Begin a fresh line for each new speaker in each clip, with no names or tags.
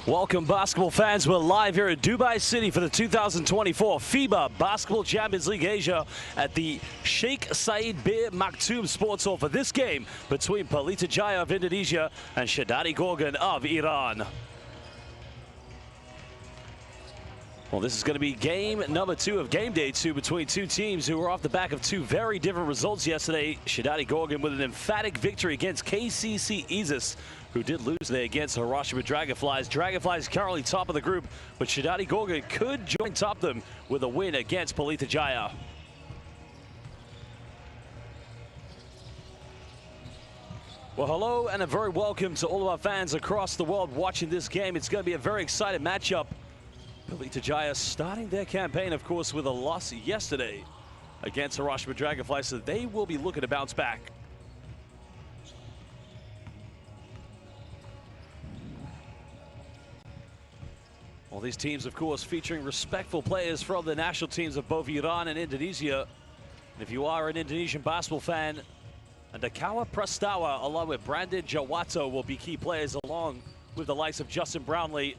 Welcome, basketball fans. We're live here at Dubai City for the 2024 FIBA Basketball Champions League Asia at the Sheikh Zayed bin Maktoum Sports Hall for this game between Pelita Jaya of Indonesia and Shahrdary Gorgan of Iran. Well, this is going to be game number 2 of game day 2 between two teams who were off the back of two very different results yesterday. Shahrdary Gorgan with an emphatic victory against KCC Isis, who did lose there against Hiroshima Dragonflies. Dragonflies currently top of the group, but Shahrdary Gorgan could join top them with a win against Pelita Jaya. Well, hello and a very welcome to all of our fans across the world watching this game. It's going to be a very exciting matchup. Pelita Jaya starting their campaign, of course, with a loss yesterday against Hiroshima Dragonflies, so they will be looking to bounce back. All these teams, of course, featuring respectful players from the national teams of both Iran and Indonesia. And if you are an Indonesian basketball fan, Andakawa Prastawa along with Brandon Jawato will be key players, along with the likes of Justin Brownlee.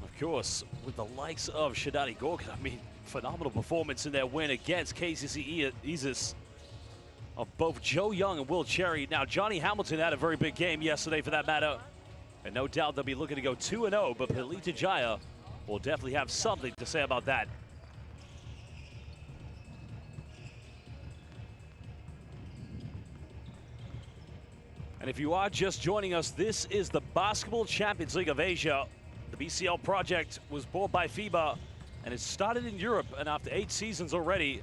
Of course, with the likes of Shahrdary Gorgan. I mean, phenomenal performance in their win against KCC Isis of both Joe Young and Will Cherry. Now, Johnny Hamilton had a very big game yesterday, for that matter. And no doubt they'll be looking to go 2-0, but Pelita Jaya will definitely have something to say about that. And if you are just joining us, this is the Basketball Champions League of Asia. The BCL project was bought by FIBA, and it started in Europe, and after 8 seasons already,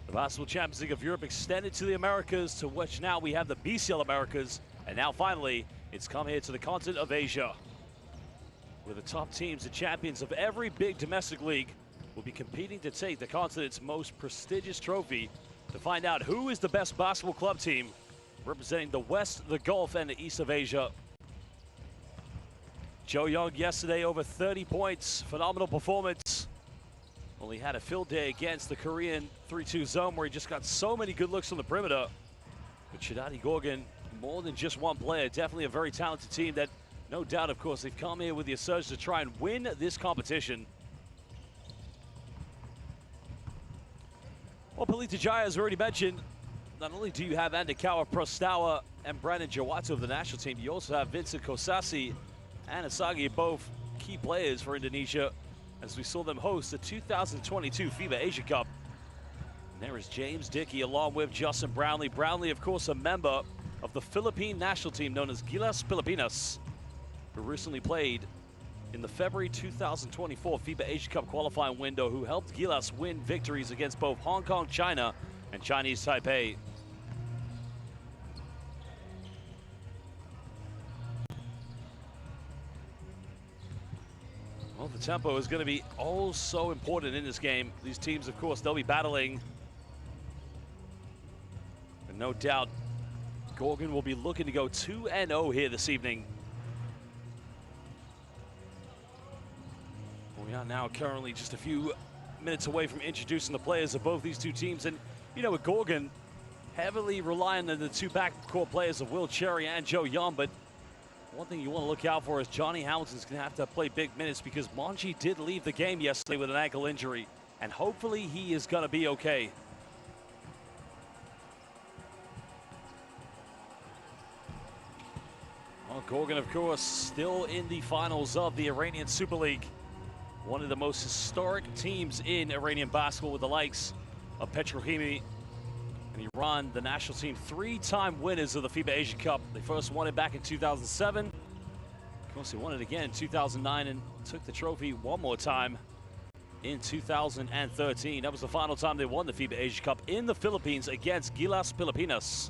the Basketball Champions League of Europe extended to the Americas, to which now we have the BCL Americas, and now finally, it's come here to the continent of Asia, where the top teams, the champions of every big domestic league, will be competing to take the continent's most prestigious trophy to find out who is the best basketball club team representing the West, the Gulf, and the East of Asia. Joe Young yesterday, over 30 points, phenomenal performance. Only had a field day against the Korean 3-2 zone, where he just got so many good looks on the perimeter. But Shahrdary Gorgan, more than just one player, definitely a very talented team that, no doubt, of course, they've come here with the assertion to try and win this competition. Well, Pelita Jaya, as already mentioned, not only do you have Andakawa Prastawa and Brandon Jawato of the national team, you also have Vincent Kosasi and Asagi, both key players for Indonesia, as we saw them host the 2022 FIBA Asia Cup. And there is James Dickey along with Justin Brownlee. Brownlee, of course, a member of the Philippine national team known as Gilas Pilipinas, who recently played in the February 2024 FIBA Asia Cup qualifying window, who helped Gilas win victories against both Hong Kong, China, and Chinese Taipei. Well, the tempo is going to be oh so important in this game. These teams, of course, they'll be battling. And no doubt, Gorgan will be looking to go 2-0 here this evening. We are now currently just a few minutes away from introducing the players of both these two teams. And, you know, with Gorgan, heavily relying on the two backcourt players of Will Cherry and Joe Young, but one thing you want to look out for is Johnny Hamilton's going to have to play big minutes, because Monchi did leave the game yesterday with an ankle injury, and hopefully he is going to be okay. Well, Gorgan, of course, still in the finals of the Iranian Super League. One of the most historic teams in Iranian basketball, with the likes of Petrochimi and Iran, the national team, 3-time winners of the FIBA Asia Cup. They first won it back in 2007. Of course, they won it again in 2009 and took the trophy one more time in 2013. That was the final time they won the FIBA Asia Cup in the Philippines against Gilas Pilipinas.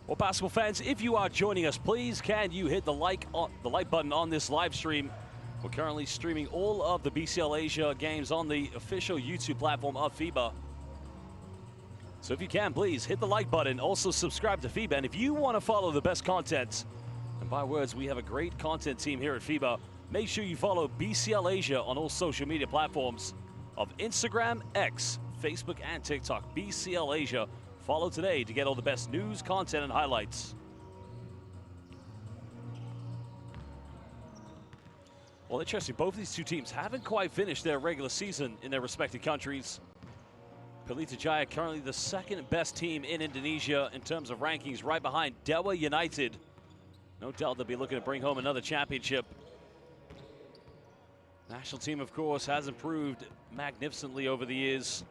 Well, basketball fans, if you are joining us, please can you hit the like button on this live stream. We're currently streaming all of the BCL Asia games on the official YouTube platform of FIBA. So if you can, please hit the like button. Also subscribe to FIBA. And if you want to follow the best content, and by words, we have a great content team here at FIBA, make sure you follow BCL Asia on all social media platforms of Instagram, X, Facebook and TikTok. BCL Asia. Follow today to get all the best news, content, and highlights. Well, interesting, both of these two teams haven't quite finished their regular season in their respective countries. Pelita Jaya currently the second best team in Indonesia in terms of rankings, right behind Dewa United. No doubt they'll be looking to bring home another championship. National team, of course, has improved magnificently over the years.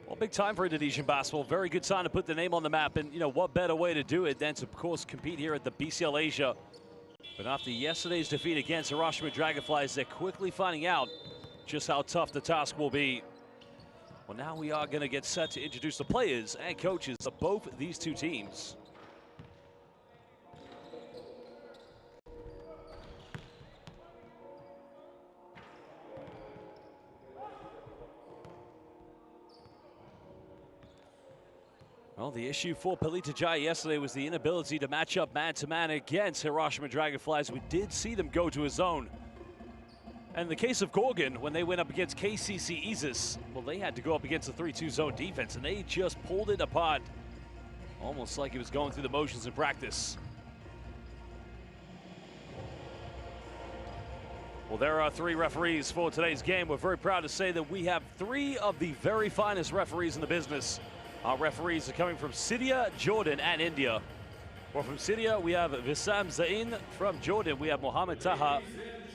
Well, big time for Indonesian basketball. Very good time to put the name on the map. And, you know, what better way to do it than to, of course, compete here at the BCL Asia. But after yesterday's defeat against Hiroshima Dragonflies, they're quickly finding out just how tough the task will be. Well, now we are going to get set to introduce the players and coaches of both these two teams. Well, the issue for Pelita Jaya yesterday was the inability to match up man-to-man against Hiroshima Dragonflies. We did see them go to a zone. And in the case of Gorgan, when they went up against KCC Isis, well, they had to go up against a 3-2 zone defense, and they just pulled it apart, almost like it was going through the motions in practice. Well, there are 3 referees for today's game. We're very proud to say that we have 3 of the very finest referees in the business. Our referees are coming from Syria, Jordan, and India. Well, from Syria, we have Wissam Zain. From Jordan, we have Mohammed Taha.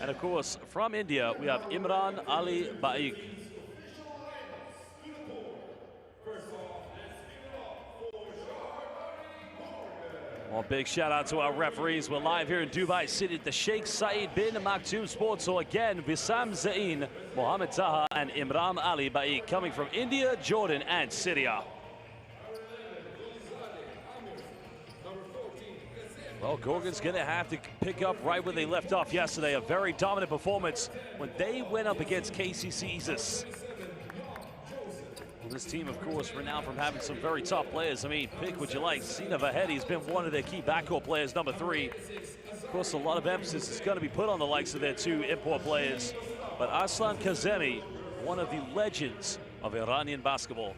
And of course, from India, we have Imran Ali Baik. Well, big shout out to our referees. We're live here in Dubai City at the Sheikh Saeed bin Maktoum Sports Hall. Again, Wissam Zain, Mohammed Taha, and Imran Ali Baik coming from India, Jordan, and Syria. Well, Gorgan's going to have to pick up right where they left off yesterday. A very dominant performance when they went up against KCC Isis. Well, this team, of course, renowned from having some very top players. I mean, pick what you like. Sina Vahedi's been one of their key backcourt players, number 3. Of course, a lot of emphasis is going to be put on the likes of their 2 import players. But Arslan Kazemi, one of the legends of Iranian basketball.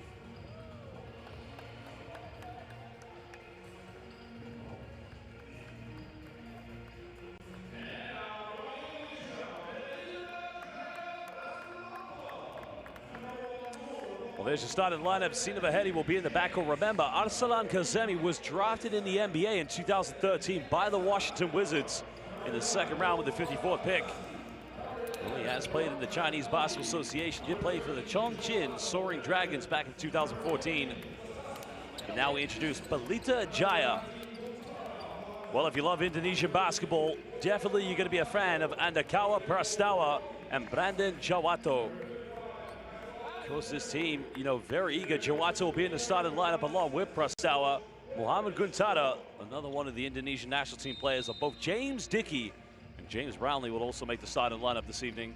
Well, there's your starting lineup. Sina Vahedi will be in the backcourt. Remember, Arslan Kazemi was drafted in the NBA in 2013 by the Washington Wizards in the 2nd round with the 54th pick. Well, he has played in the Chinese Basketball Association. He did play for the Chongqing Soaring Dragons back in 2014. And now we introduce Pelita Jaya. Well, if you love Indonesian basketball, definitely you're going to be a fan of Andakawa Prastawa and Brandon Jawato. Of course, this team, you know, very eager. Jawato will be in the starting lineup along with Prastawa. Muhammad Guntara, another one of the Indonesian national team players, of both James Dickey and James Brownlee will also make the starting lineup this evening.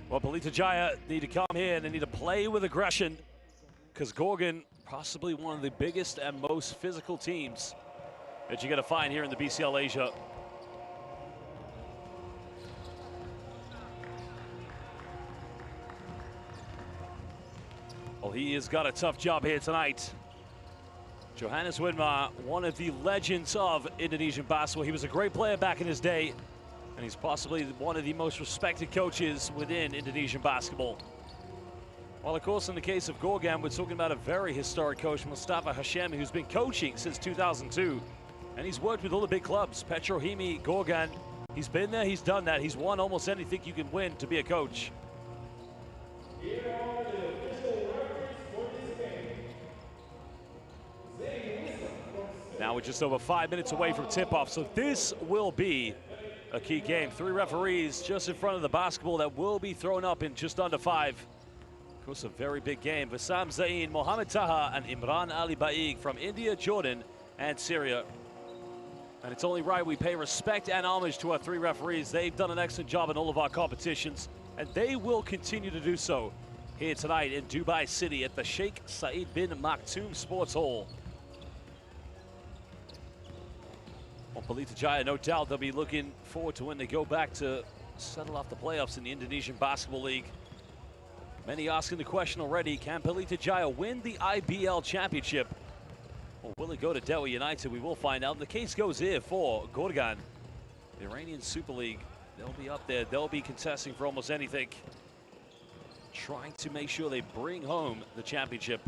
Well, Pelita Jaya need to come here and they need to play with aggression, because Gorgan, possibly one of the biggest and most physical teams that you're going to find here in the BCL Asia. Well, he has got a tough job here tonight. Johannes Widmar, one of the legends of Indonesian basketball. He was a great player back in his day, and he's possibly one of the most respected coaches within Indonesian basketball. Well, of course, in the case of Gorgan, we're talking about a very historic coach, Mustafa Hashemi, who's been coaching since 2002. And he's worked with all the big clubs, Petrohimi, Gorgan. He's been there, he's done that. He's won almost anything you can win to be a coach. Now we're just over 5 minutes away from tip-off, so this will be a key game. 3 referees just in front of the basketball that will be thrown up in just under 5. Of course, a very big game. Wissam Zain, Mohammed Taha, and Imran Ali Baig from India, Jordan, and Syria. And it's only right we pay respect and homage to our 3 referees. They've done an excellent job in all of our competitions, and they will continue to do so. here tonight in Dubai City at the Sheikh Saeed bin Maktoum Sports Hall. Well, Pelita Jaya, no doubt they'll be looking forward to when they go back to settle off the playoffs in the Indonesian Basketball League. Many asking the question already, can Pelita Jaya win the IBL championship? Or will it go to Dewa United? We will find out. And the case goes here for Gorgan, the Iranian Super League. They'll be up there. They'll be contesting for almost anything, trying to make sure they bring home the championship.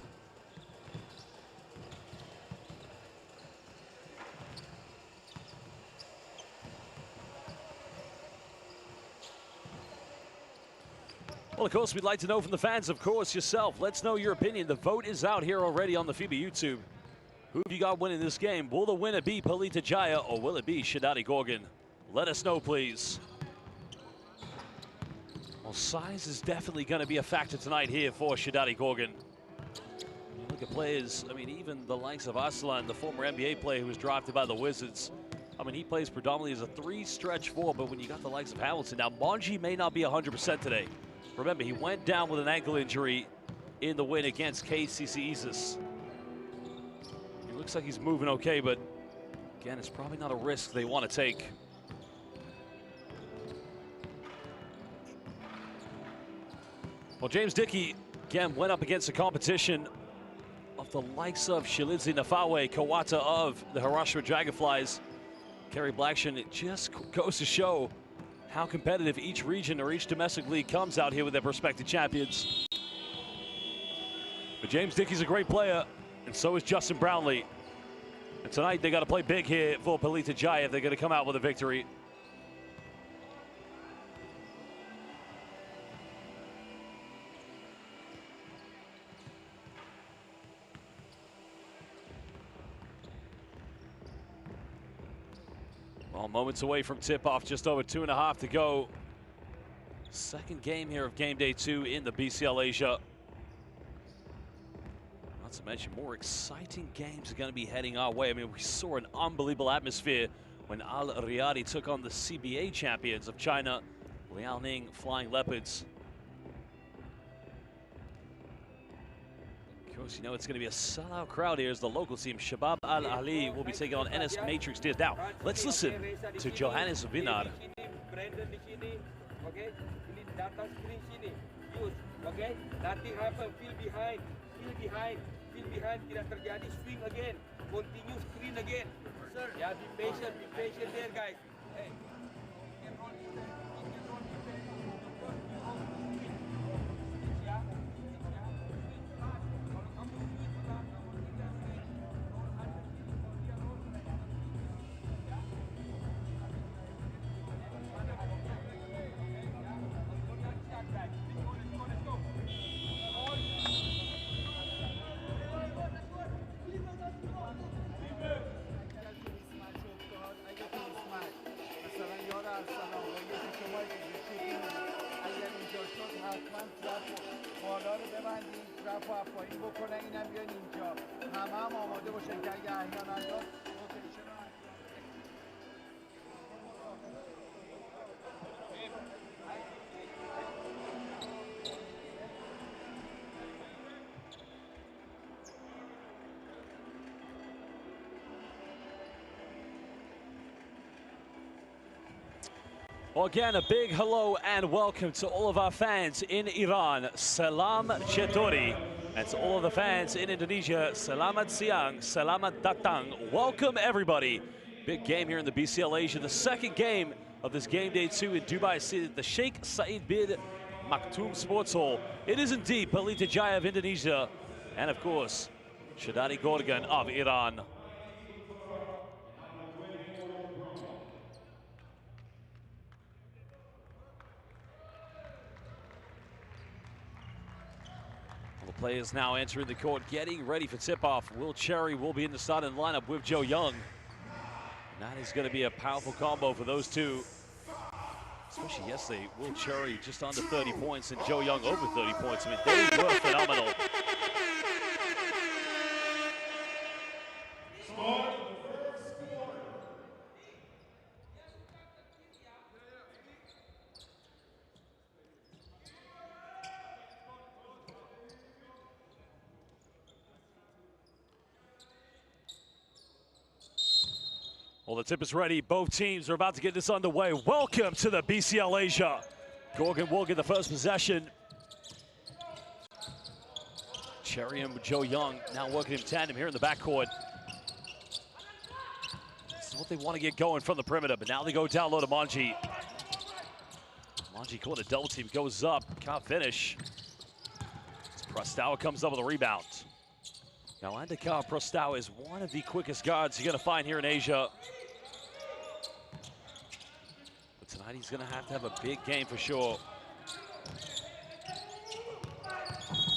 Well, of course, we'd like to know from the fans, of course, yourself. Let's know your opinion. The vote is out here already on the FIBA YouTube. Who have you got winning this game? Will the winner be Pelita Jaya or will it be Shahrdary Gorgan? Let us know, please. Well, size is definitely going to be a factor tonight here for Shahrdary Gorgan. You look at players, I mean, even the likes of Aslan, the former NBA player who was drafted by the Wizards. I mean, he plays predominantly as a three-stretch four, but when you got the likes of Hamilton. Now, Monji may not be 100% today. Remember, he went down with an ankle injury in the win against KCC Isis. He looks like he's moving okay, but again, it's probably not a risk they want to take. Well, James Dickey, again, went up against the competition of the likes of Shilizi Nafawe, Kawata of the Hiroshima Dragonflies, Kerry Blackshin. It just goes to show how competitive each region or each domestic league comes out here with their prospective champions. But James Dickey's a great player, and so is Justin Brownlee. And tonight they got to play big here for Pelita Jaya if they're going to come out with a victory. Well, moments away from tip-off, just over 2.5 to go. Second game here of game day 2 in the BCL Asia. Not to mention, more exciting games are going to be heading our way. I mean, we saw an unbelievable atmosphere when Al Riyadi took on the CBA champions of China, Liaoning Flying Leopards. Of course, you know it's going to be a sellout crowd here as the local team, Shabab Al Ahli, will be taking on NS Matrix Tears. Now, let's listen to Johannes Vinar.
Okay, ini datang screen sini, use, okay, nothing happen, feel behind, tidak terjadi, swing again, continue screen again, sir, yeah, be patient there, guys. Hey.
Well, again, a big hello and welcome to all of our fans in Iran. Salam Chetori. And to all of the fans in Indonesia, Selamat Siang, Selamat Datang. Welcome, everybody. Big game here in the BCL Asia. The second game of this game day 2 in Dubai City, the Sheikh Saeed bin Maktoum Sports Hall. It is indeed Pelita Jaya of Indonesia and, of course, Shahrdary Gorgan of Iran. The players now entering the court, getting ready for tip-off. Will Cherry will be in the starting lineup with Joe Young. And that is going to be a powerful combo for those two. Especially yesterday, Will Cherry just under 30 points and Joe Young over 30 points. I mean, they were phenomenal. Well, the tip is ready. Both teams are about to get this underway. Welcome to the BCL Asia. Gorgan will get the first possession. Cherry and Joe Young now working in tandem here in the backcourt. This is what they want to get going from the perimeter, but now they go down low to Manji. Manji caught a double team, goes up, can't finish. Prostawa comes up with a rebound. Now, Andakawa Prostawa is one of the quickest guards you're going to find here in Asia. But tonight he's going to have a big game for sure.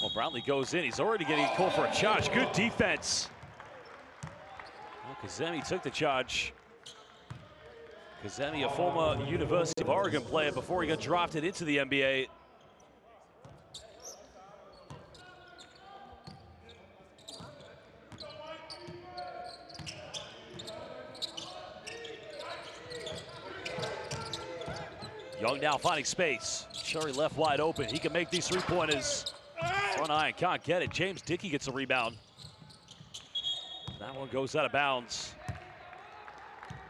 Well, Brownlee goes in. He's already getting called for a charge. Good defense. Well, Kazemi took the charge. Kazemi, a former University of Oregon player before he got drafted into the NBA. Young now finding space. Cherry left wide open. He can make these three-pointers. Front iron can't get it. James Dickey gets a rebound. That one goes out of bounds.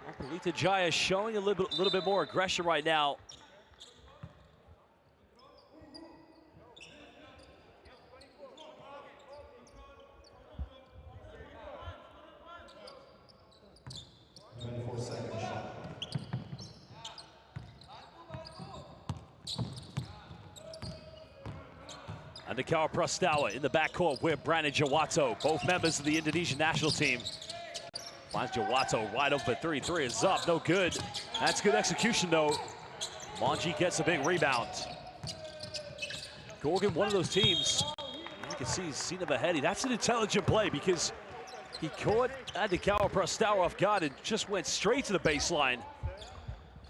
Well, Pelita Jaya showing a little bit more aggression right now. Andakawa Prostawa in the backcourt with Brandon Jawato, both members of the Indonesian national team. Finds Jawato wide open, 3-3 is up, no good. That's good execution though. Manji gets a big rebound. Gorgan, one of those teams, you can see he's seen him ahead. That's an intelligent play because he caught Andakawa Prostawa off guard and just went straight to the baseline,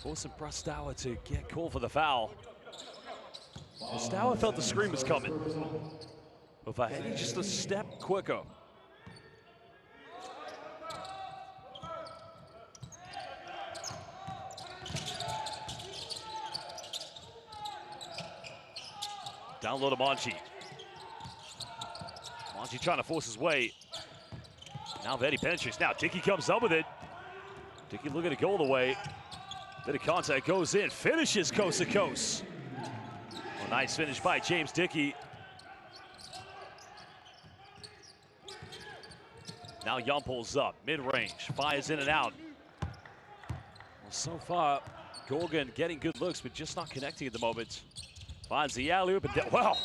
forcing Prostawa to get called for the foul. Prostawa felt the screen was coming, but Vahedi just a step quicker. Down low to Manji. Manji trying to force his way. Now Vahedi penetrates. Now Dickey comes up with it. Dickey looking to go all the way. Bit of contact, goes in, finishes coast to coast. Nice finish by James Dickey. Now Young pulls up, mid-range, fires in and out. Well, so far, Gorgan getting good looks, but just not connecting at the moment. Finds the alley-oop, and well,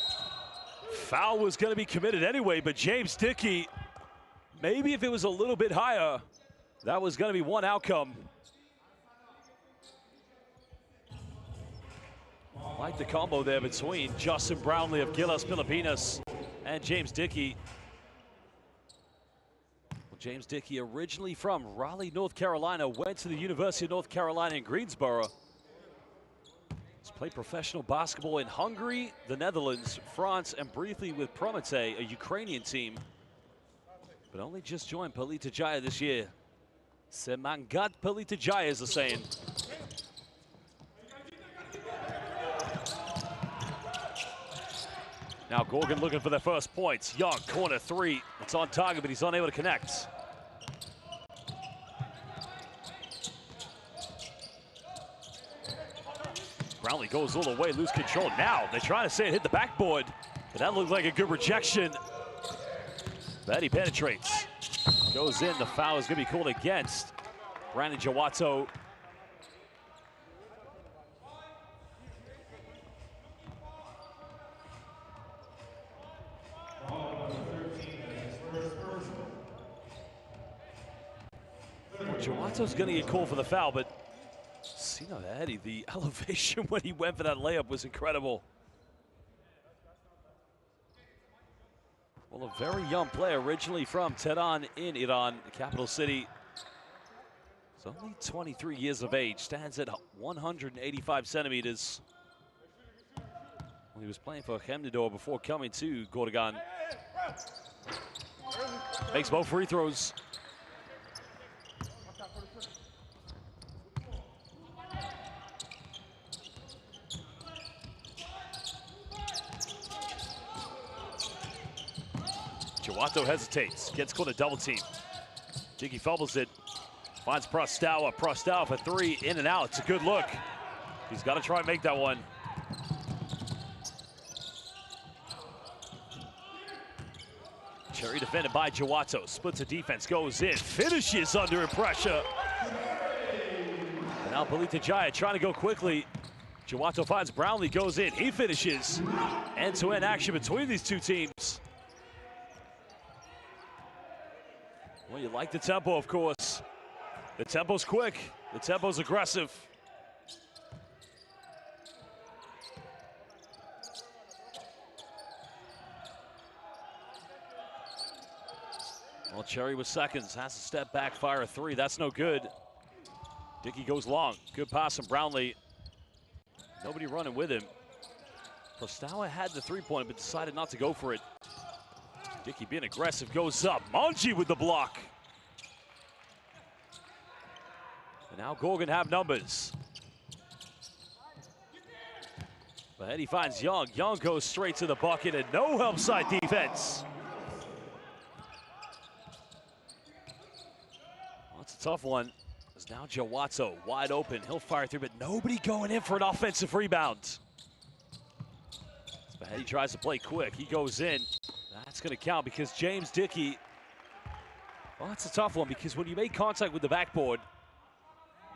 foul was going to be committed anyway, but James Dickey, maybe if it was a little bit higher, that was going to be one outcome. I like the combo there between Justin Brownlee of Gilas Pilipinas and James Dickey. Well, James Dickey, originally from Raleigh, North Carolina, went to the University of North Carolina in Greensboro. He's played professional basketball in Hungary, the Netherlands, France, and briefly with Promete, a Ukrainian team. But only just joined Pelita Jaya this year. Semangat Pelita Jaya is the saying. Now Gorgan looking for their first points. Young, corner three. It's on target, but he's unable to connect. Brownlee goes all the way, lose control. Now they're trying to say it hit the backboard, but that looked like a good rejection. Vahedi penetrates. Goes in, the foul is gonna be called against Brandon Jawato. Jawato's gonna get called for the foul, but Sino Vahedi, the elevation when he went for that layup was incredible. Well, a very young player, originally from Tehran in Iran, the capital city. He's only 23 years of age, stands at 185 centimeters. Well, he was playing for Hemnidor before coming to Gorgan. Makes both free throws. Jawato hesitates, gets caught a double team. Dickey fumbles it. Finds Prostawa. Prostawa for three, in and out. It's a good look. He's got to try and make that one. Cherry defended by Jawato. Splits the defense, goes in, finishes under pressure. And now Pelita Jaya trying to go quickly. Jawato finds Brownlee, goes in, he finishes. End-to-end action between these two teams. Well, you like the tempo, of course. The tempo's quick, the tempo's aggressive. Well, Cherry with seconds, has to step back, fire a three. That's no good. Dickey goes long. Good pass from Brownlee. Nobody running with him. Prostawa had the three-point, but decided not to go for it. Dickey being aggressive, goes up. Monchi with the block. And now Gorgan have numbers. But he finds Young. Young goes straight to the bucket and no help side defense. That's a tough one. It's now Jawato wide open. He'll fire through, but nobody going in for an offensive rebound. He tries to play quick. He goes in. That's going to count because James Dickey. Well, that's a tough one because when you make contact with the backboard,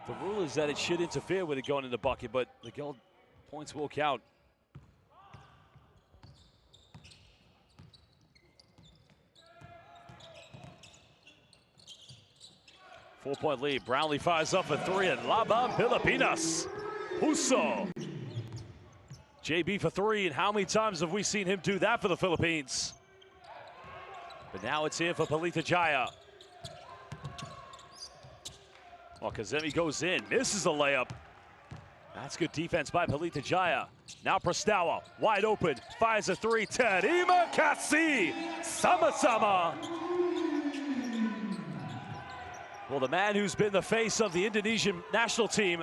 the rule is that it should interfere with it going in the bucket, but the goal points will count. Four-point lead. Brownlee fires up for three, and Laban Pilipinas. Huso. JB for three, and how many times have we seen him do that for the Philippines? But now it's here for Pelita Jaya. Well, Kazemi goes in, misses the layup. That's good defense by Pelita Jaya. Now Prostawa, wide open, fires a three. Terima kasih, sama-sama. Well, the man who's been the face of the Indonesian national team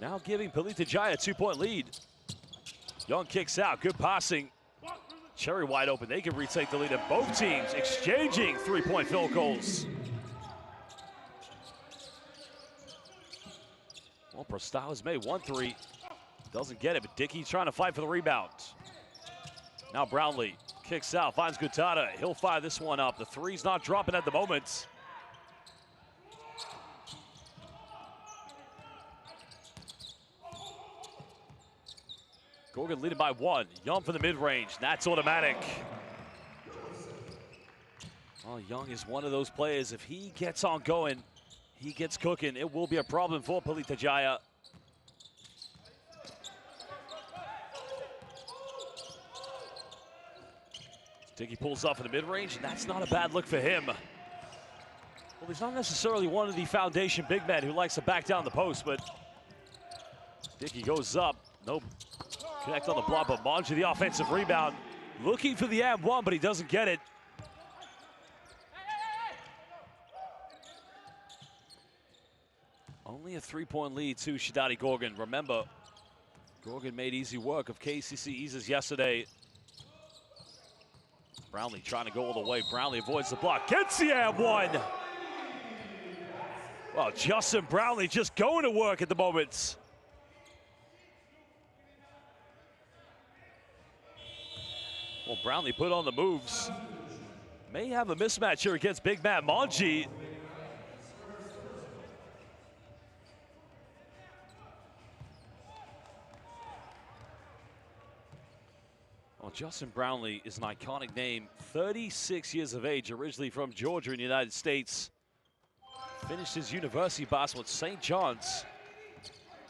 now giving Pelita Jaya a two-point lead. Young kicks out, good passing. Cherry wide open, they can retake the lead, and both teams exchanging three-point field goals. Well, Prostawa's made 1-3, doesn't get it, but Dickey's trying to fight for the rebound. Now Brownlee kicks out, finds Gutada, he'll fire this one up. The three's not dropping at the moment. Gorgan leading by one. Young for the mid-range. That's automatic. Well, Young is one of those players. If he gets on going, he gets cooking, it will be a problem for Pelita Jaya. Dickey pulls off in the mid-range, and that's not a bad look for him. Well, he's not necessarily one of the foundation big men who likes to back down the post, but Dickey goes up. No connect on the block, but Monchi the offensive rebound. Looking for the and one, but he doesn't get it. Only a three-point lead to Shahrdary Gorgan. Remember, Gorgan made easy work of KCC Eases yesterday. Brownlee trying to go all the way. Brownlee avoids the block, gets the and one. Well, Justin Brownlee just going to work at the moment. Well, Brownlee put on the moves. May have a mismatch here against big man Monchi. Well, Justin Brownlee is an iconic name. 36 years of age, originally from Georgia in the United States. Finished his university basketball at St. John's.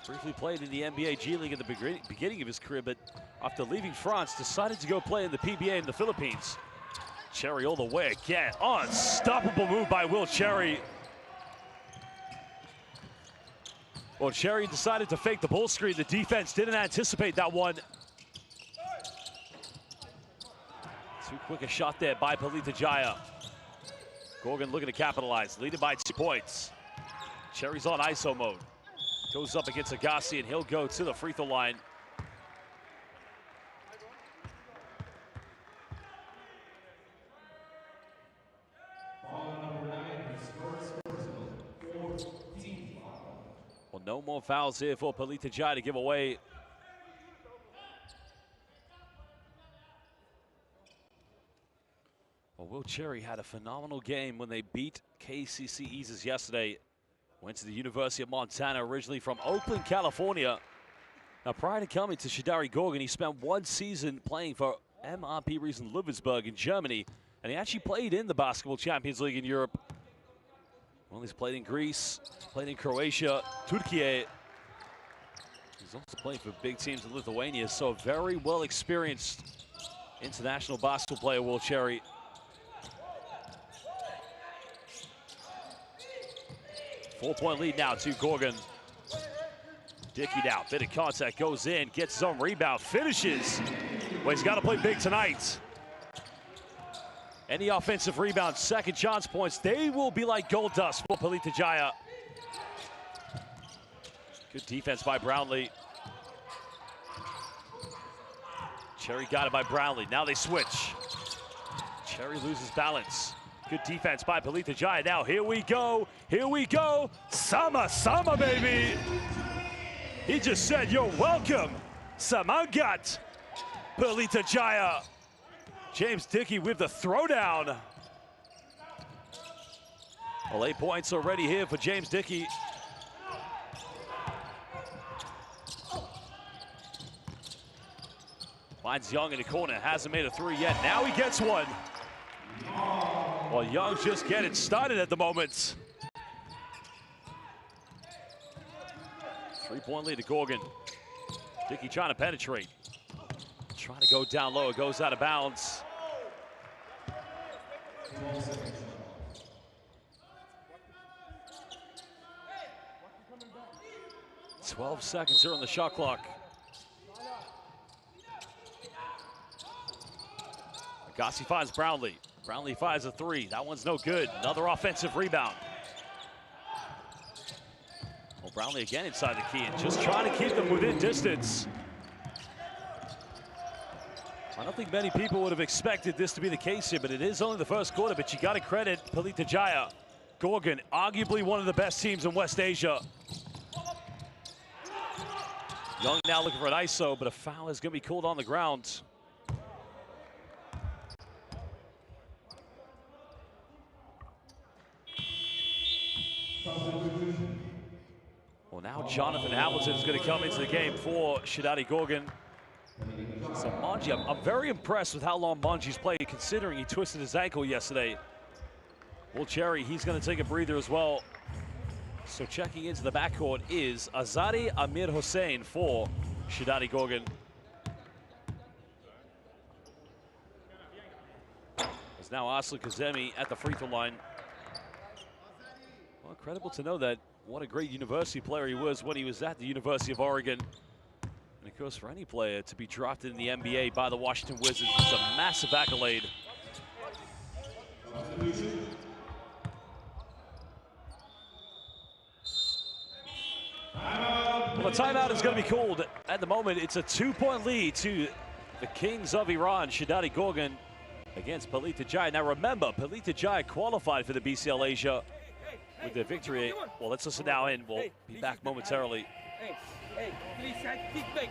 Briefly played in the NBA G League at the beginning of his career, but after leaving France, decided to go play in the PBA in the Philippines. Cherry all the way again. Unstoppable move by Will Cherry. Well, Cherry decided to fake the ball screen. The defense didn't anticipate that one. Too quick a shot there by Pelita Jaya. Gorgan looking to capitalize, leading by 2 points. Cherry's on ISO mode. Goes up against Agassi, and he'll go to the free throw line. more fouls here for Pelita Jaya to give away. Well, Will Cherry had a phenomenal game when they beat KCC Eases yesterday. Went to the University of Montana, originally from Oakland, California. Now, prior to coming to Shahrdary Gorgan, he spent one season playing for MRP Riesen-Ludwigsburg in Germany, and he actually played in the Basketball Champions League in Europe. Well, he's played in Greece, played in Croatia, Turkey. He's also played for big teams in Lithuania, so very well experienced international basketball player, Will Cherry. Four-point lead now to Gorgan. Dickey now, bit of contact, goes in, gets his own rebound, finishes. Well, he's got to play big tonight. Any offensive rebound, second chance points, they will be like gold dust for Pelita Jaya. Good defense by Brownlee. Cherry got it by Brownlee. Now they switch. Cherry loses balance. Good defense by Pelita Jaya. Now here we go. Here we go. Sama, Sama, baby. He just said, you're welcome. Samangat. Pelita Jaya. James Dickey with the throwdown. Well, 8 points already here for James Dickey. Finds Young in the corner, hasn't made a three yet. Now he gets one. Well, Young's just getting started at the moment. 3-point lead to Gorgan. Dickey trying to penetrate. Trying to go down low, it goes out of bounds. 12 seconds here on the shot clock. Agassi finds Brownlee. Brownlee finds a three. That one's no good. Another offensive rebound. Well, Brownlee again inside the key and just trying to keep them within distance. I don't think many people would have expected this to be the case here, but it is only the first quarter, but you got to credit Pelita Jaya. Gorgan, arguably one of the best teams in West Asia. Young now looking for an ISO, but a foul is going to be called on the ground. Well, now Jonathan Hamilton is going to come into the game for Shahrdary Gorgan. So Manji, I'm very impressed with how long Manji's played, considering he twisted his ankle yesterday. Will Cherry, he's going to take a breather as well. So checking into the backcourt is Azadi Amir Hossein for Shahrdary Gorgan. There's now Aslan Kazemi at the free throw line. Well, incredible to know that what a great university player he was when he was at the University of Oregon. And of course, for any player to be drafted in the NBA by the Washington Wizards is a massive accolade. Well, the timeout is going to be called. At the moment, it's a 2-point lead to the Kings of Iran, Shahrdary Gorgan, against Pelita Jaya. Now remember, Pelita Jaya qualified for the BCL Asia with their victory. Well, let's listen now in. We'll be back momentarily.
Hey, 3 side kick back.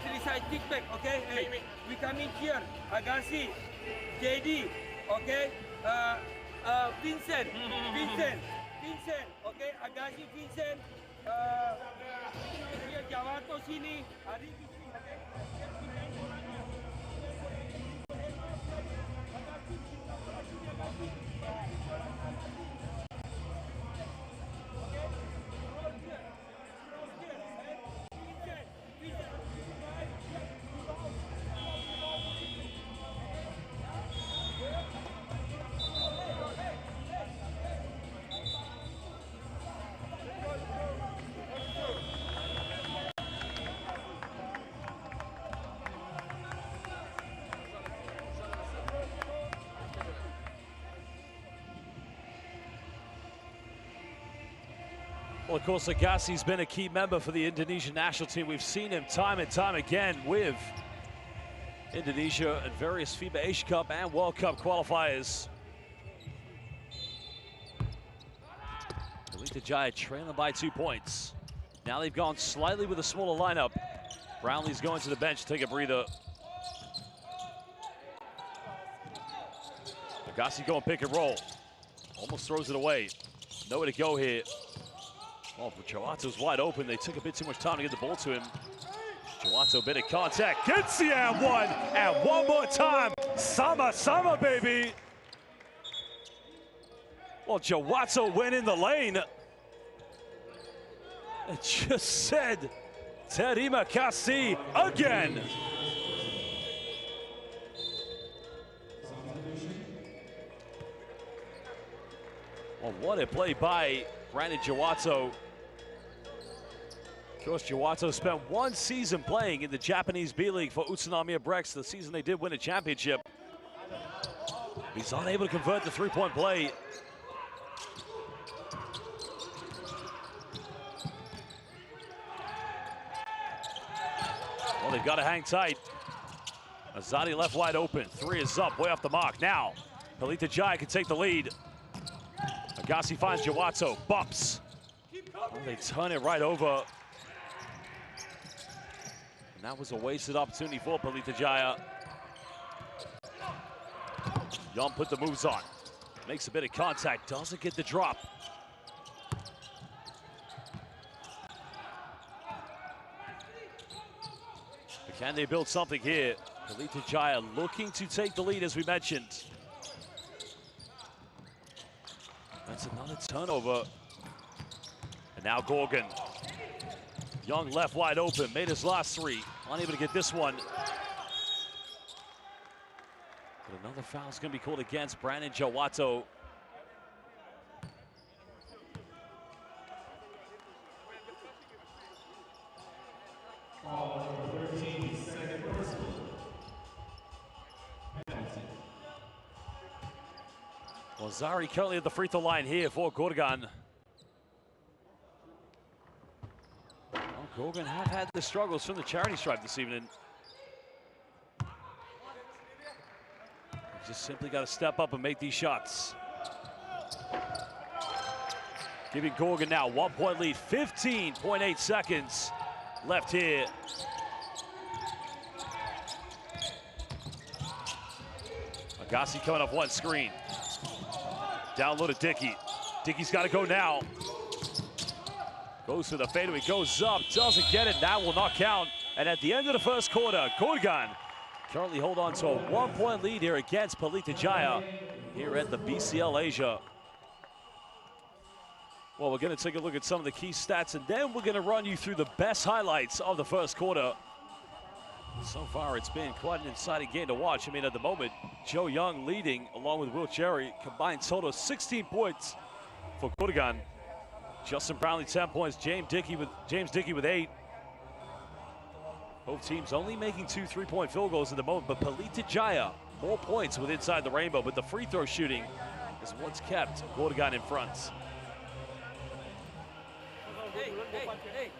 3 side kick back, okay? Hey, we come in here. Agassi, JD, okay? Vincent, okay? Agassi, Vincent. Jawato sini, Ari di sini, okay?
Well, of course, Agassi's been a key member for the Indonesian national team. We've seen him time and time again with Indonesia at various FIBA Asia Cup and World Cup qualifiers. Pelita Jaya trailing by 2 points. Now they've gone slightly with a smaller lineup. Brownlee's going to the bench to take a breather. Agassi going pick and roll. Almost throws it away. Nowhere to go here. Oh, but Jawato's wide open. They took a bit too much time to get the ball to him. Jawato, bit of contact. Gets the and one. And one more time. Sama, baby. Well, Jawato went in the lane. It just said Terima Kasih again. Well, what a play by Brandon Jawato. Of course, Jawato spent 1 season playing in the Japanese B-League for Utsunomiya Brex, the season they did win a championship. He's unable to convert the three-point play. Well, they've got to hang tight. Azadi left wide open. 3 is up, way off the mark. Now, Pelita Jaya can take the lead. Agassi finds Jawato, bumps. Oh, they turn it right over. And that was a wasted opportunity for Pelita Jaya. Young put the moves on. Makes a bit of contact, doesn't get the drop. But can they build something here? Pelita Jaya looking to take the lead, as we mentioned. That's another turnover. And now Gorgan. Young left wide open, made his last 3. Unable to get this one. But another foul is going to be called against Brandon Jawato. Well, Zari currently at the free throw line here for Gorgan. Well, Gorgan have had the struggles from the charity stripe this evening. Just simply got to step up and make these shots. Giving Gorgan now 1-point lead, 15.8 seconds left here. Agassi coming up one screen. Down low to Dickey. Dickey's got to go now. Goes to the fadeaway, goes up, doesn't get it. That will not count. And at the end of the first quarter, Gorgan currently hold on to a 1-point lead here against Pelita Jaya here at the BCL Asia. Well, we're going to take a look at some of the key stats, and then we're going to run you through the best highlights of the first quarter. So far, it's been quite an exciting game to watch. I mean, at the moment, Joe Young leading along with Will Cherry. Combined total 16 points for Gorgan. Justin Brownlee 10 points. James Dickey with 8. Both teams only making 2 3-point field goals at the moment, but Pelita Jaya more points with inside the rainbow, but the free throw shooting is what's kept Gorgan in front.
Hey.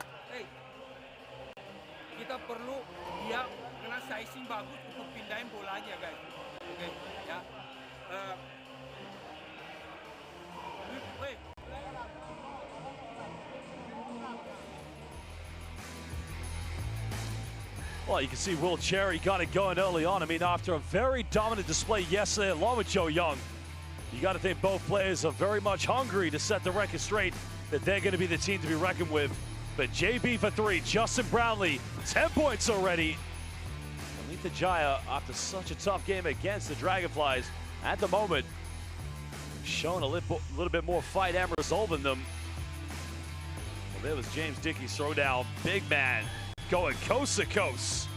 Kita perlu dia kena sizing bagus untuk pindahin bolanya, guys. Oke, ya.
Well, you can see Will Cherry got it going early on. I mean, after a very dominant display yesterday along with Joe Young, you got to think both players are very much hungry to set the record straight, that they're going to be the team to be reckoned with. But JB for 3, Justin Brownlee, 10 points already. Pelita Jaya, after such a tough game against the Dragonflies, at the moment, showing a little bit more fight and resolve in them. Well, there was James Dickey's throwdown. Big man going coast to coast.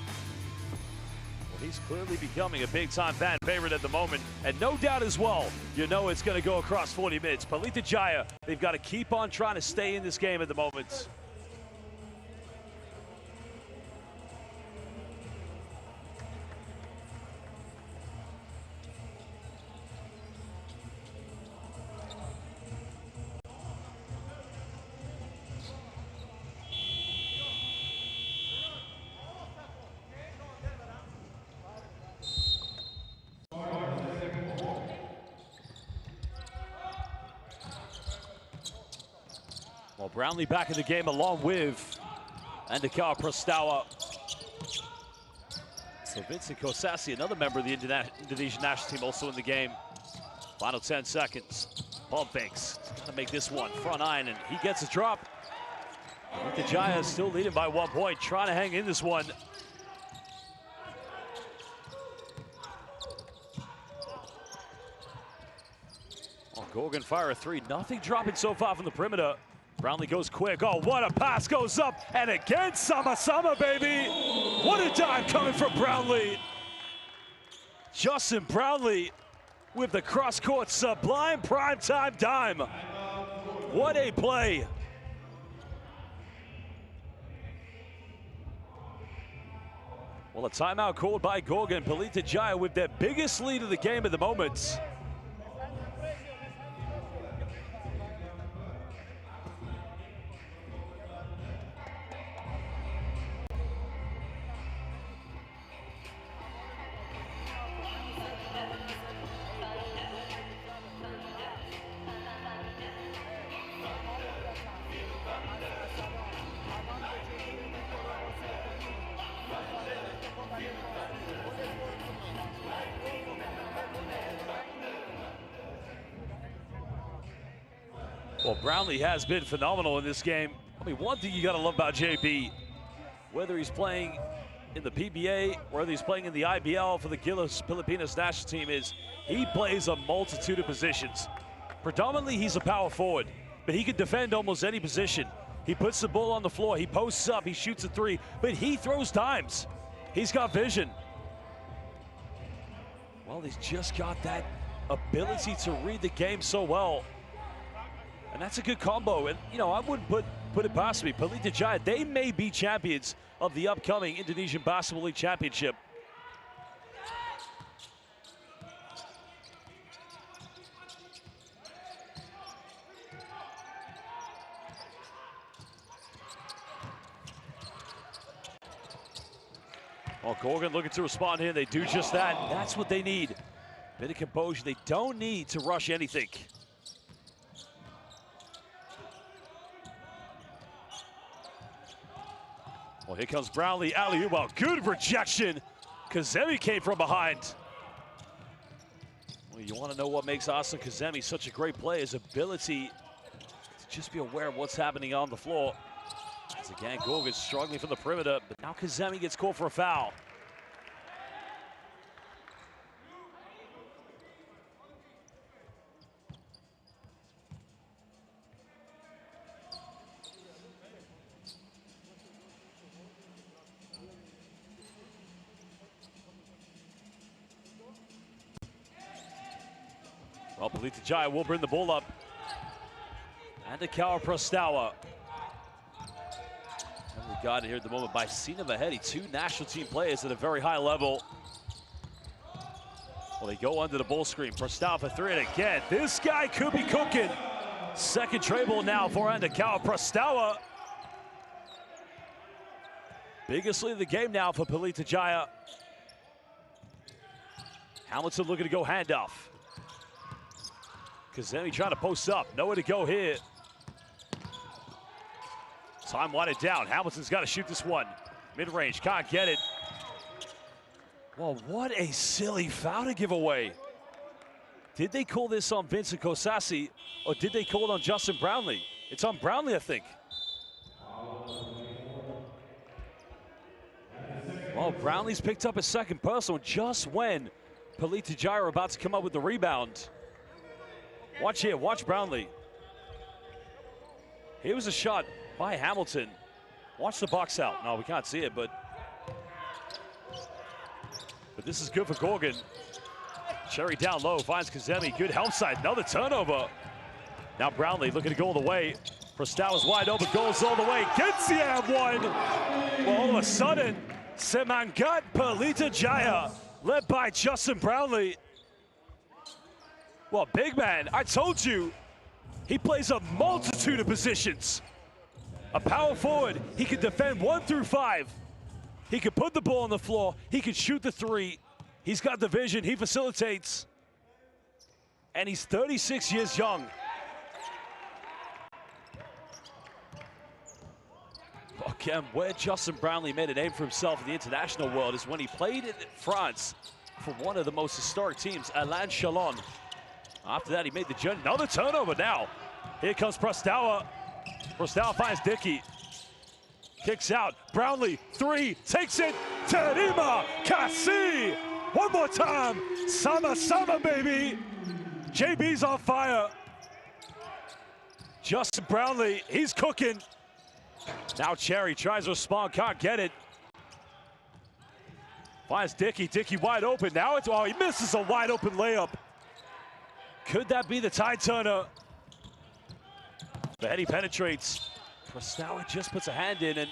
Well, he's clearly becoming a big-time fan favorite at the moment, and no doubt as well, you know it's going to go across 40 minutes. Pelita Jaya, they've got to keep on trying to stay in this game at the moment. Well, Brownlee back in the game along with Andakawa Prastawa. So Vincent Kosasi, another member of the Indonesian national team, also in the game. Final 10 seconds. Pump fakes. He's got to make this one. Front iron, and he gets a drop. Pelita Jaya still leading by 1 point, trying to hang in this one. Oh, Gorgan fire a three. Nothing dropping so far from the perimeter. Brownlee goes quick. Oh, what a pass goes up. And again, Sama, baby. What a dive coming from Brownlee. Justin Brownlee with the cross-court sublime primetime dime. What a play. Well, a timeout called by Gorgan. Pelita Jaya with their biggest lead of the game at the moment. Well, Brownlee has been phenomenal in this game. I mean, one thing you got to love about JB, whether he's playing in the PBA, whether he's playing in the IBL for the Gilas Pilipinas national team, is he plays a multitude of positions. Predominantly, he's a power forward, but he can defend almost any position. He puts the ball on the floor, he posts up, he shoots a three, but he throws dimes. He's got vision. Well, he's just got that ability to read the game so well. And that's a good combo. And, you know, I wouldn't put it past me. Pelita Jaya, they may be champions of the upcoming Indonesian Basketball League Championship. Well, Gorgan looking to respond here. They do just that. That's what they need. Bit of composure. They don't need to rush anything. Well, here comes Brownlee, alley-oop. Well, good rejection. Kazemi came from behind. Well, you want to know what makes Aslan Kazemi such a great player, his ability to just be aware of what's happening on the floor. As again, Gorgan struggling from the perimeter, but now Kazemi gets called for a foul. Well, Pelita Jaya will bring the ball up. Andakawa Prastawa. Heavily guarded here at the moment by Sina Mahedi, two national team players at a very high level. Well, they go under the ball screen. Prastawa for three, and again, this guy could be cooking. Second tray ball now for Andakawa Prastawa. Biggest lead of the game now for Pelita Jaya. Hamilton looking to go handoff. Kazemi trying to post up. Nowhere to go here. Time winded down. Hamilton's got to shoot this one. Mid-range, can't get it. Well, what a silly foul to give away. Did they call this on Vincent Kosasi, or did they call it on Justin Brownlee? It's on Brownlee, I think. Well, Brownlee's picked up a second personal just when Pelita Jaya are about to come up with the rebound. Watch here, watch Brownlee. Here was a shot by Hamilton. Watch the box out. No, we can't see it, but this is good for Gorgan. Cherry down low, finds Kazemi. Good help side, another turnover. Now Brownlee looking to go all the way. Prastawa's wide open, goes all the way, gets the and one. Well, all of a sudden, Semangat Pelita Jaya, led by Justin Brownlee. Well, big man, I told you, he plays a multitude of positions. A power forward, he can defend 1 through 5. He can put the ball on the floor, he can shoot the three. He's got the vision, he facilitates. And he's 36 years young. think where Justin Brownlee made a name for himself in the international world is when he played in France for one of the most historic teams, Alain Chalon. After that, he made the journey. Another turnover now. Here comes Prastawa. Prastawa finds Dickey. Kicks out. Brownlee, three, takes it. Terima Kassi. One more time. Sama Sama, baby. JB's on fire. Justin Brownlee, he's cooking. Now Cherry tries to respond, can't get it. Finds Dickey, Dickey wide open. Now it's, oh, he misses a wide open layup. Could that be the tide turner? But he penetrates. Prastawa just puts a hand in, and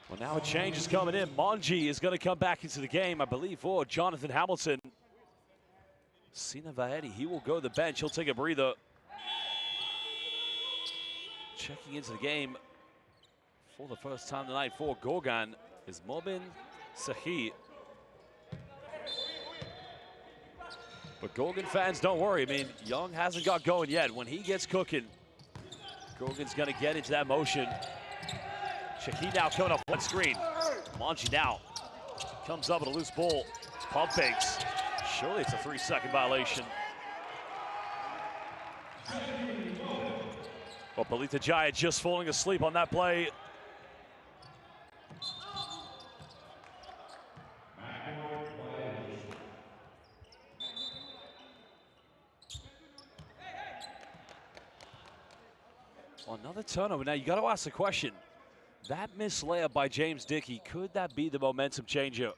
well, now a change is coming in. Monji is going to come back into the game, I believe, for Jonathan Hamilton. Sina Vahedi, he will go to the bench. He'll take a breather. Checking into the game for the first time tonight for Gorgan is Mobin Sahi. But Gorgan fans, don't worry. I mean, Young hasn't got going yet. When he gets cooking, Gorgan's going to get into that motion. Shahi now coming up one screen. Monji now comes up with a loose ball. Pump fakes. Surely it's a 3-second violation. Well, Pelita Jaya just falling asleep on that play. Well, another turnover. Now, you got to ask the question. That missed layup by James Dickey, could that be the momentum changer?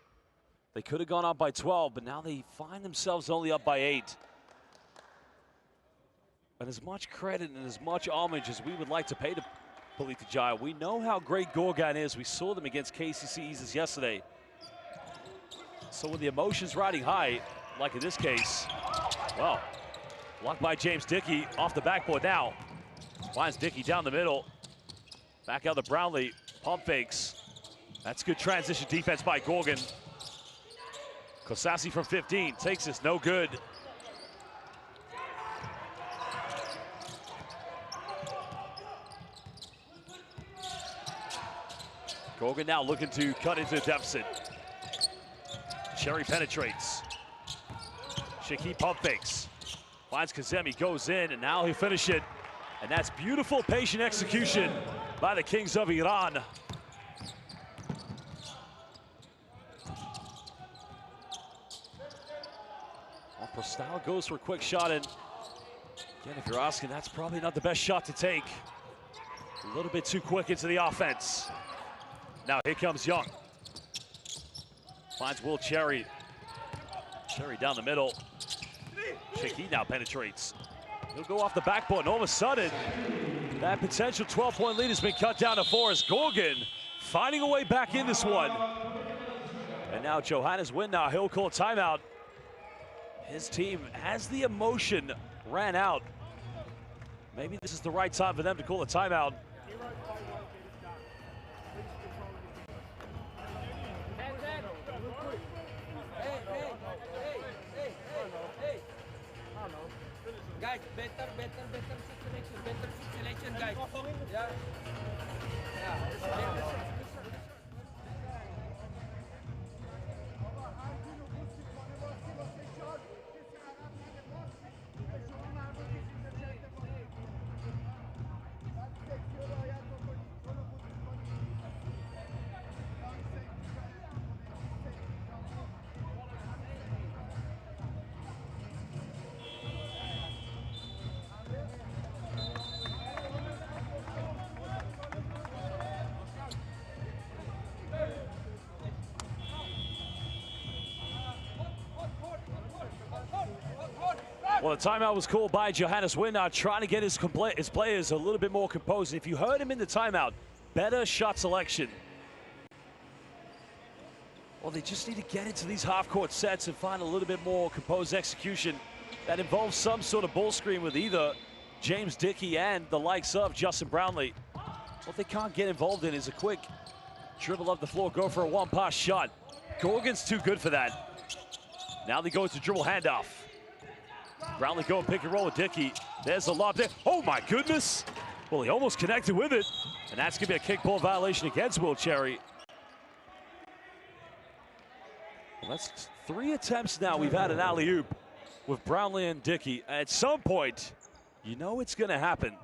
They could have gone up by 12, but now they find themselves only up by 8. And as much credit and as much homage as we would like to pay to Pelita Jaya, we know how great Gorgan is. We saw them against KCC Eases yesterday. So with the emotions riding high, like in this case, well, blocked by James Dickey off the backboard now. Finds Dickey down the middle. Back out to Brownlee, pump fakes. That's good transition defense by Gorgan. Kosasi from 15, takes this, no good. Gorgan now looking to cut into the deficit. Cherry penetrates. Shaki pump fakes. Finds Kazemi, goes in, and now he'll finish it. And that's beautiful, patient execution by the Kings of Iran. Well, Prastawa goes for a quick shot, and again, if you're asking, that's probably not the best shot to take. A little bit too quick into the offense. Now here comes Young. Finds Will Cherry. Cherry down the middle. Shaki now penetrates. He'll go off the backboard, and all of a sudden, that potential 12-point lead has been cut down to 4 as Gorgan finding a way back in this one. And now Johannes Windau, he'll call a timeout. His team, as the emotion ran out, maybe this is the right time for them to call a timeout.
Guys, better selection, guys. Yeah.
Well, the timeout was called by Johannes Windau, trying to get his players a little bit more composed. If you heard him in the timeout, better shot selection. Well, they just need to get into these half-court sets and find a little bit more composed execution that involves some sort of ball screen with either James Dickey and the likes of Justin Brownlee. What they can't get involved in is a quick dribble up the floor, go for a one-pass shot. Gorgan's too good for that. Now they go to dribble handoff. Brownlee going pick and roll with Dickey. There's a lob there. Oh my goodness. Well, he almost connected with it. And that's going to be a kickball violation against Will Cherry. Well, that's 3 attempts now. We've had an alley-oop with Brownlee and Dickey. At some point, you know it's going to happen.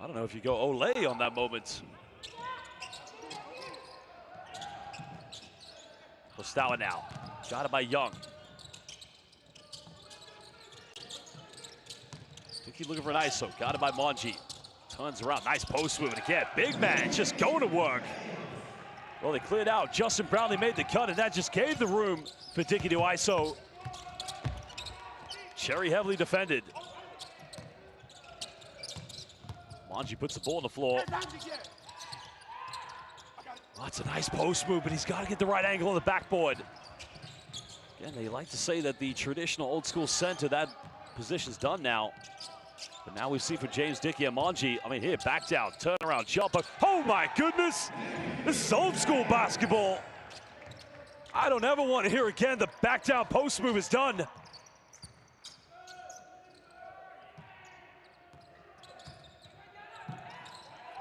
I don't know if you go Olay on that moment. Postawa now. Got it by Young. Dickey looking for an ISO. Got it by Monji. Turns around. Nice post move. And again, big man just going to work. Well, they cleared out. Justin Brownlee made the cut, and that just gave the room for Dickey to ISO. Cherry heavily defended. Monji puts the ball on the floor. Oh, it's a nice post move, but he's got to get the right angle on the backboard. Again, they like to say that the traditional old school center, that position's done now. But now we see for James Dickey and Monji, I mean, here, back down, turn around, jumper. Oh my goodness, this is old school basketball. I don't ever want to hear again the back down post move is done. Well,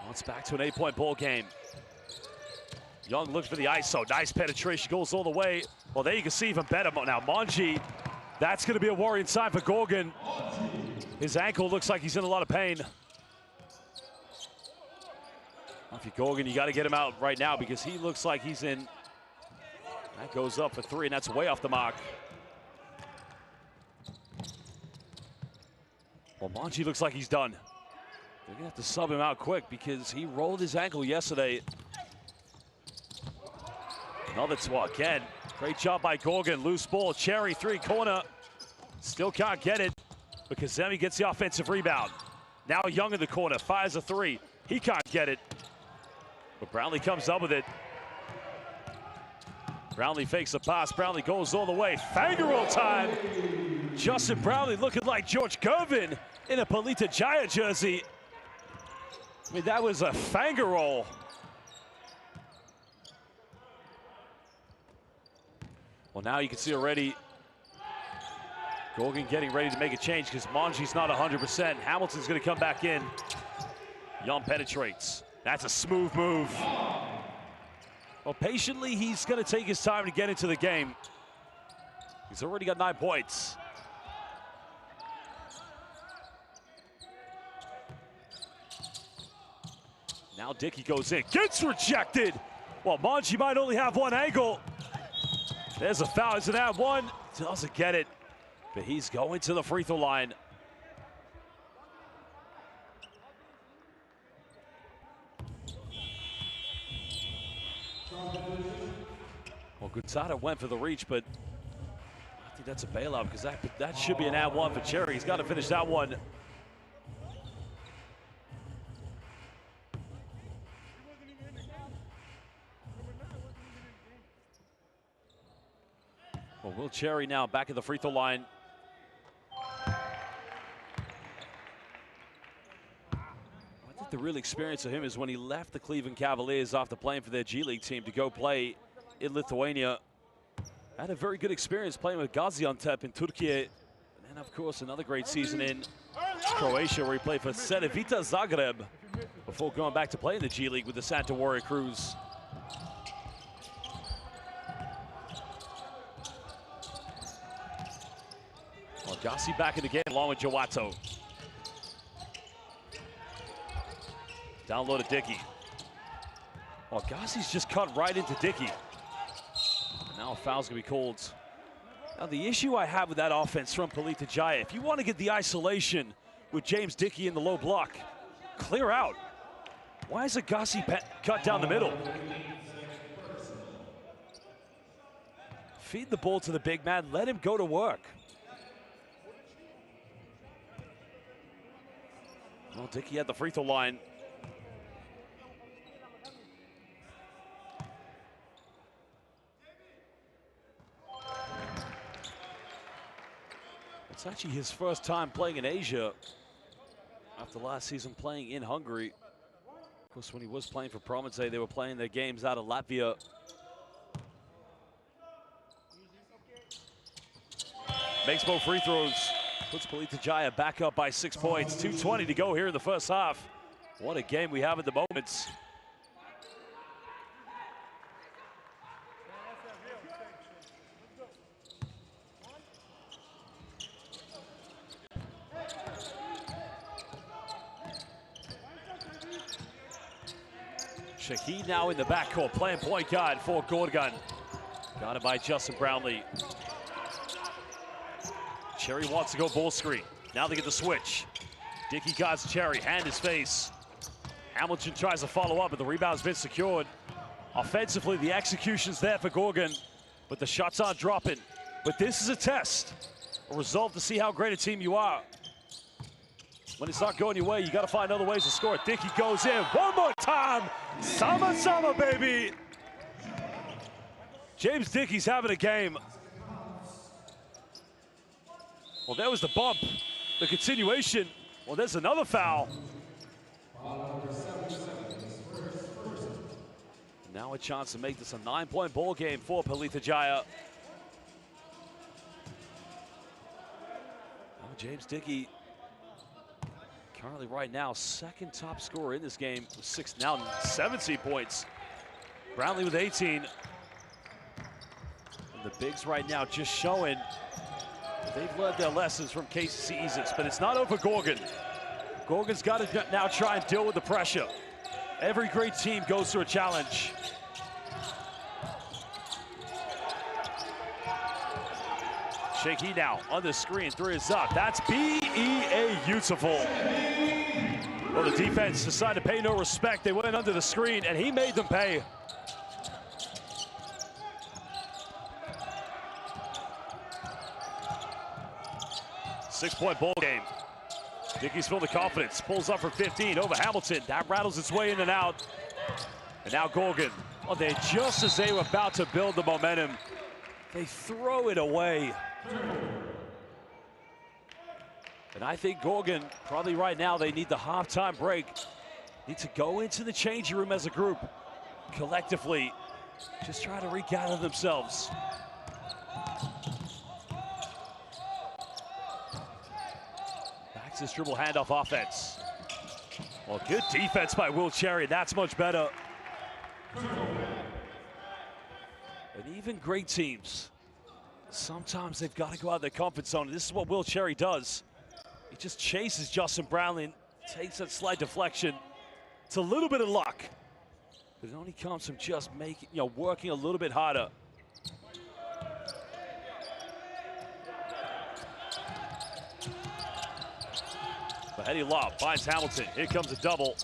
it's back to an 8-point ball game. Young looks for the ISO, nice penetration, goes all the way. Well, there you can see even better now. Monji, that's going to be a worrying sign for Gorgan. His ankle looks like he's in a lot of pain. If you're Gorgan, you got to get him out right now because he looks like he's in. That goes up for 3, and that's way off the mark. Well, Monji looks like he's done. They're going to have to sub him out quick because he rolled his ankle yesterday. Another twat again. Great job by Gorgan. Loose ball. Cherry 3-corner. Still can't get it because Zemi gets the offensive rebound. Now Young in the corner. Fires a 3. He can't get it. But Brownlee comes up with it. Brownlee fakes the pass. Brownlee goes all the way. Finger roll time. Justin Brownlee looking like George Gervin in a Pelita Jaya jersey. I mean, that was a finger roll. Well, now you can see already Gorgan getting ready to make a change because Monji's not 100%. Hamilton's going to come back in. Young penetrates. That's a smooth move. Well, patiently, he's going to take his time to get into the game. He's already got 9 points. Now Dickey goes in, gets rejected. Well, Monji might only have one angle. There's a foul, it's an and one. Doesn't get it, but he's going to the free throw line. Well, Gutada went for the reach, but I think that's a bailout because that should be an and one for Cherry. He's got to finish that one. Well, Will Cherry now back at the free throw line. I think the real experience of him is when he left the Cleveland Cavaliers after playing for their G League team to go play in Lithuania. Had a very good experience playing with Gaziantep in Turkey. And then, of course, another great season in Croatia where he played for Crvena Zagreb before going back to play in the G League with the Santa Warrior Crews. Well, Gassi back in the game along with Jowato. Down low to Dickey. Well, Gassi's just cut right into Dickey. And now a foul's gonna be called. Now the issue I have with that offense from Pelita Jaya, if you want to get the isolation with James Dickey in the low block, clear out. Why is Agassi cut down the middle? Feed the ball to the big man, let him go to work. Well, Dickey at the free throw line. It's actually his first time playing in Asia after last season playing in Hungary. Of course, when he was playing for Promise, they were playing their games out of Latvia. makes both free throws. Puts Pelita Jaya back up by 6 points. 2:20 to go here in the first half. What a game we have at the moment. Shahid now in the backcourt, playing point guard for Gorgan. Guarded by Justin Brownlee. Cherry wants to go ball screen. Now they get the switch. Dickey guards Cherry, hand his face. Hamilton tries to follow up, but the rebound's been secured. Offensively, the execution's there for Gorgan, but the shots aren't dropping. But this is a test, a result to see how great a team you are. When it's not going your way, you got to find other ways to score. Dickey goes in one more time. Sama, baby. James Dickey's having a game. Well, there was the bump, the continuation. Well, there's another foul. Now a chance to make this a 9-point ball game for Pelita Jaya. Oh, James Dickey, currently right now, second top scorer in this game with now 17 points. Brownlee with 18. And the bigs right now just showing they've learned their lessons from KCC Isaacs, but it's not over Gorgan. Gorgan's got to now try and deal with the pressure. Every great team goes through a challenge. Shaky now on the screen, three is up. That's beautiful. Well, the defense decided to pay no respect. They went under the screen, and he made them pay. Six-point ball game. Dickey's full of confidence, pulls up for 15 over Hamilton. That rattles its way in and out. And now Gorgan. Well, just as they were about to build the momentum, they throw it away. And I think Gorgan, probably right now, they need the halftime break. Need to go into the changing room as a group, collectively, just try to regather themselves. Back to this dribble handoff offense. Well, good defense by Will Cherry. That's much better. And even great teams, sometimes they've got to go out of their comfort zone. And this is what Will Cherry does. He just chases Justin Brownlee, takes that slight deflection. It's a little bit of luck, but it only comes from just making, working a little bit harder. But Eddie Lobb finds Hamilton. Here comes a double.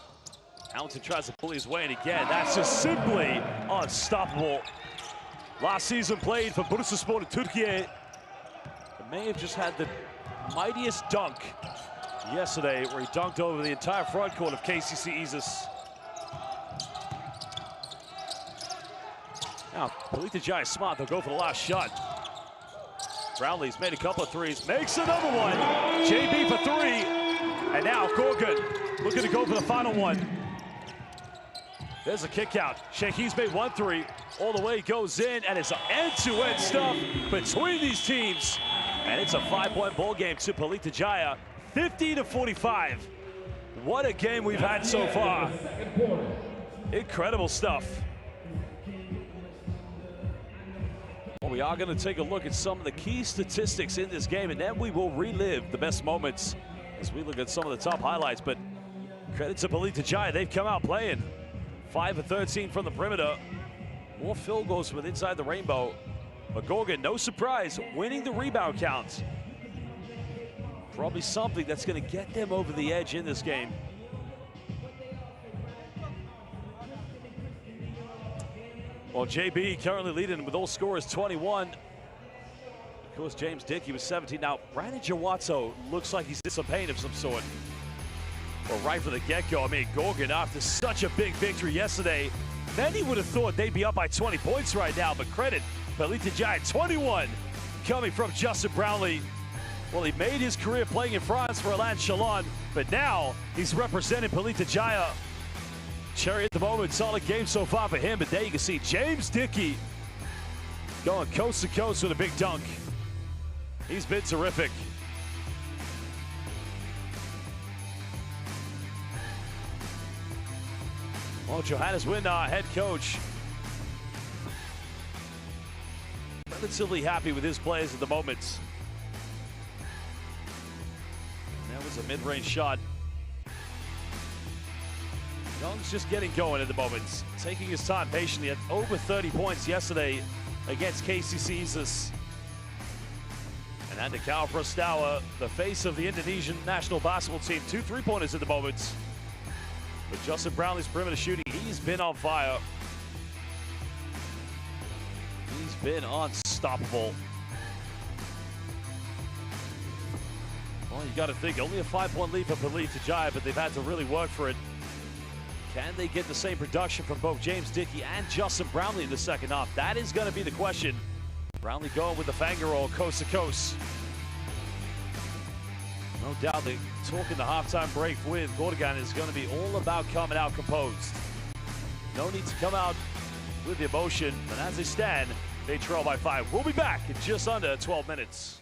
Hamilton tries to pull his way in again. That's just simply unstoppable. Last season played for Bursaspor in Turkey. It may have just had the mightiest dunk yesterday, where he dunked over the entire front court of KCC Isaacs. Now, Pelita Jaya smart. They'll go for the last shot. Brownlee's made a couple of threes, makes another one. JB for three. And now Gorgan looking to go for the final one. There's a kick out. Shahid's made 1 3. All the way goes in, and it's end-to-end stuff between these teams. And it's a 5-point ball game to Pelita Jaya, 50-45. What a game we've had so far. Incredible stuff. Well, we are going to take a look at some of the key statistics in this game, and then we will relive the best moments as we look at some of the top highlights. But credit to Pelita Jaya, they've come out playing. 5 of 13 from the perimeter. More field goals from inside the rainbow. But Gorgan, no surprise, winning the rebound count. Probably something that's going to get them over the edge in this game. Well, JB currently leading with all scorers 21. Of course, James Dickey was 17. Now, Brandon Jawatso looks like he's in some pain of some sort. Well, right from the get-go, I mean, Gorgan, after such a big victory yesterday, many would have thought they'd be up by 20 points right now, but credit Pelita Jaya, 21 coming from Justin Brownlee. Well, he made his career playing in France for Alain Chalon, but now he's representing Pelita Jaya. Cherry at the moment, solid game so far for him, but there you can see James Dickey going coast to coast with a big dunk. He's been terrific. Well, Johannes Windar, head coach, relatively happy with his players at the moment. That was a mid-range shot. Young's just getting going at the moment, taking his time patiently. At over 30 points yesterday against KCC's. And Andakawa Prastawa, the face of the Indonesian national basketball team, 2 3-pointers at the moment. But Justin Brownlee's perimeter shooting, he's been on fire. He's been unstoppable. Well, you got to think, only a 5-point lead for Pelita Jaya, but they've had to really work for it. Can they get the same production from both James Dickey and Justin Brownlee in the second half? That is going to be the question. Brownlee going with the finger roll coast to coast. No doubt the talk in the halftime break with Gorgan is going to be all about coming out composed. No need to come out with the emotion. And as they stand, they trail by 5. We'll be back in just under 12 minutes.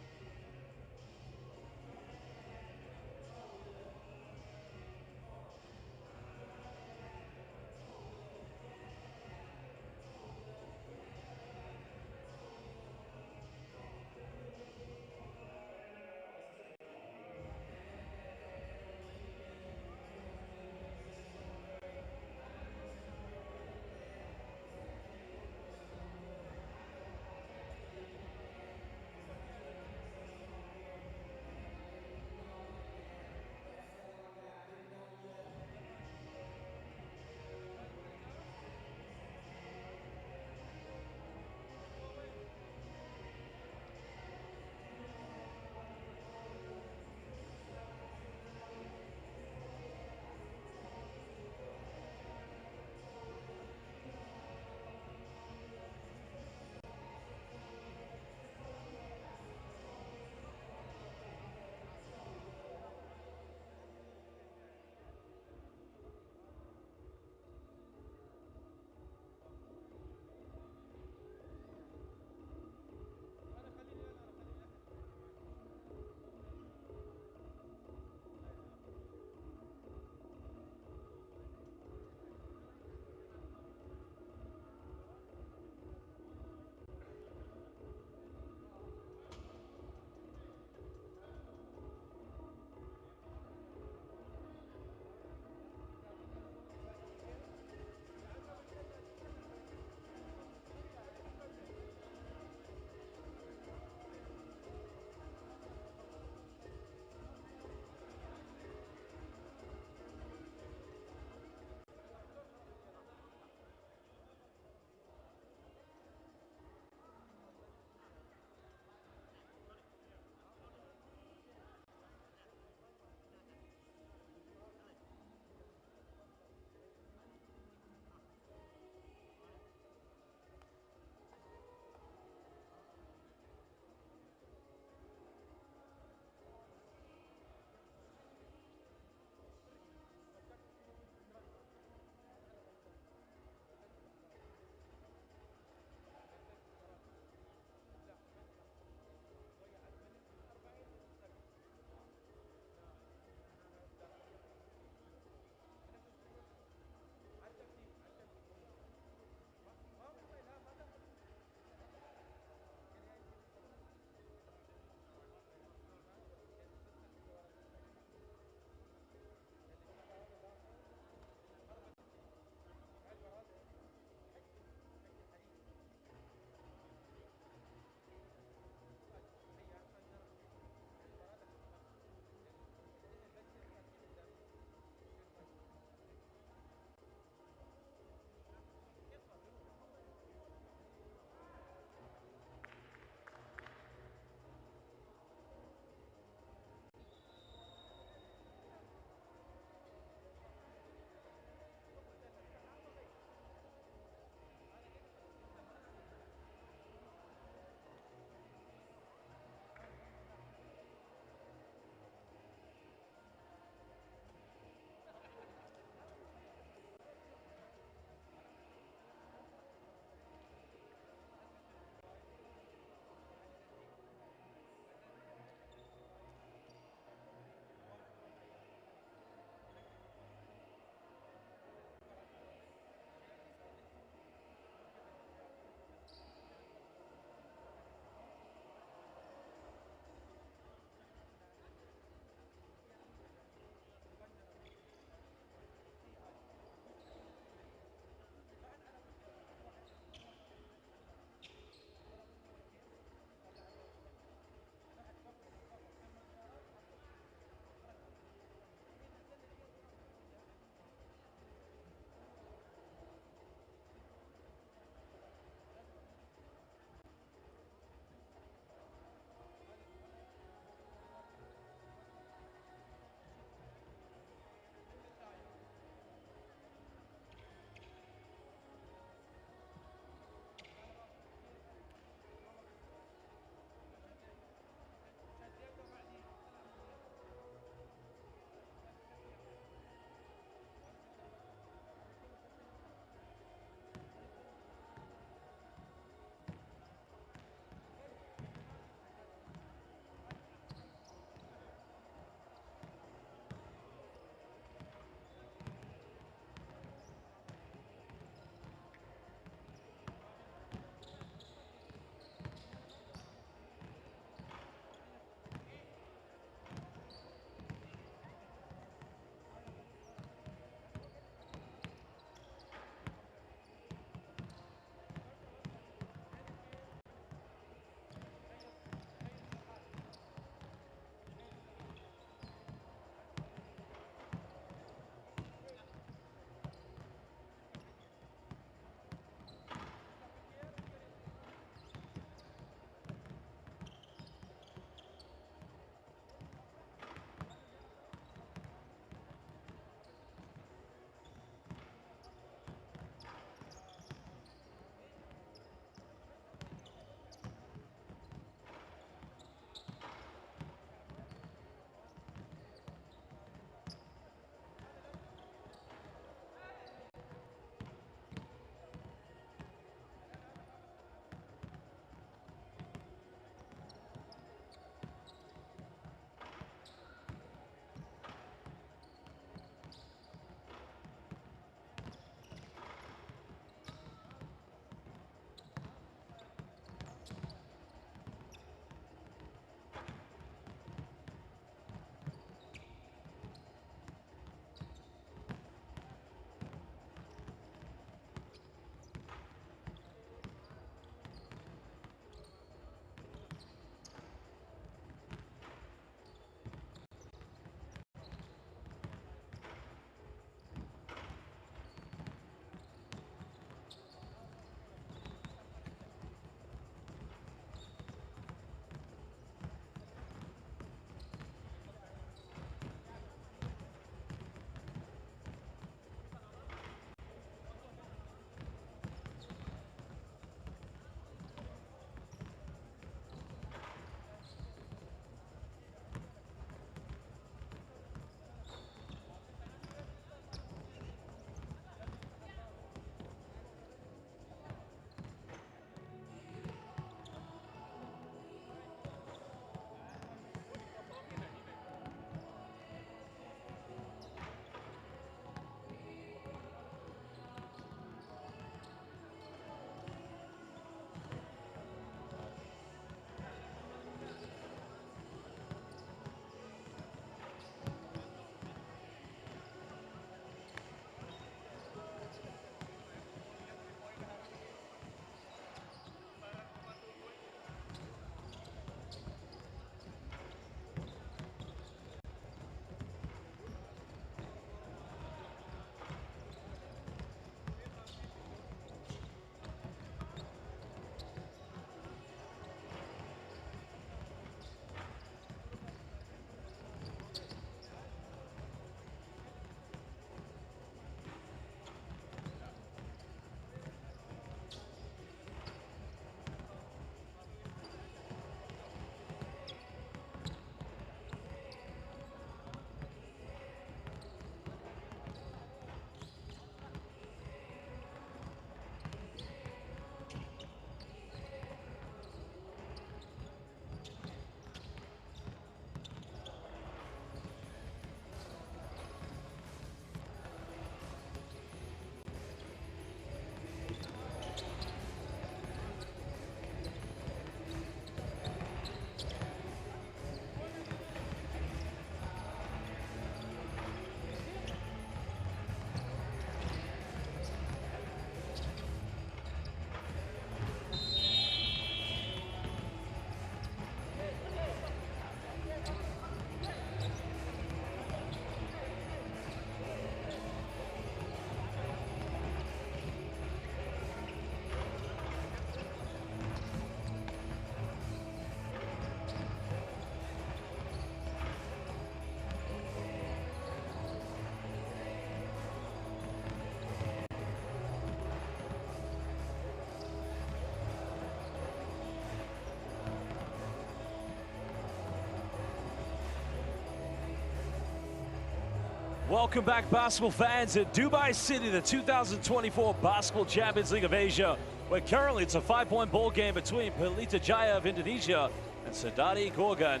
Welcome back, basketball fans, in Dubai City, the 2024 Basketball Champions League of Asia, where currently it's a 5-point ball game between Pelita Jaya of Indonesia and Shahrdary Gorgan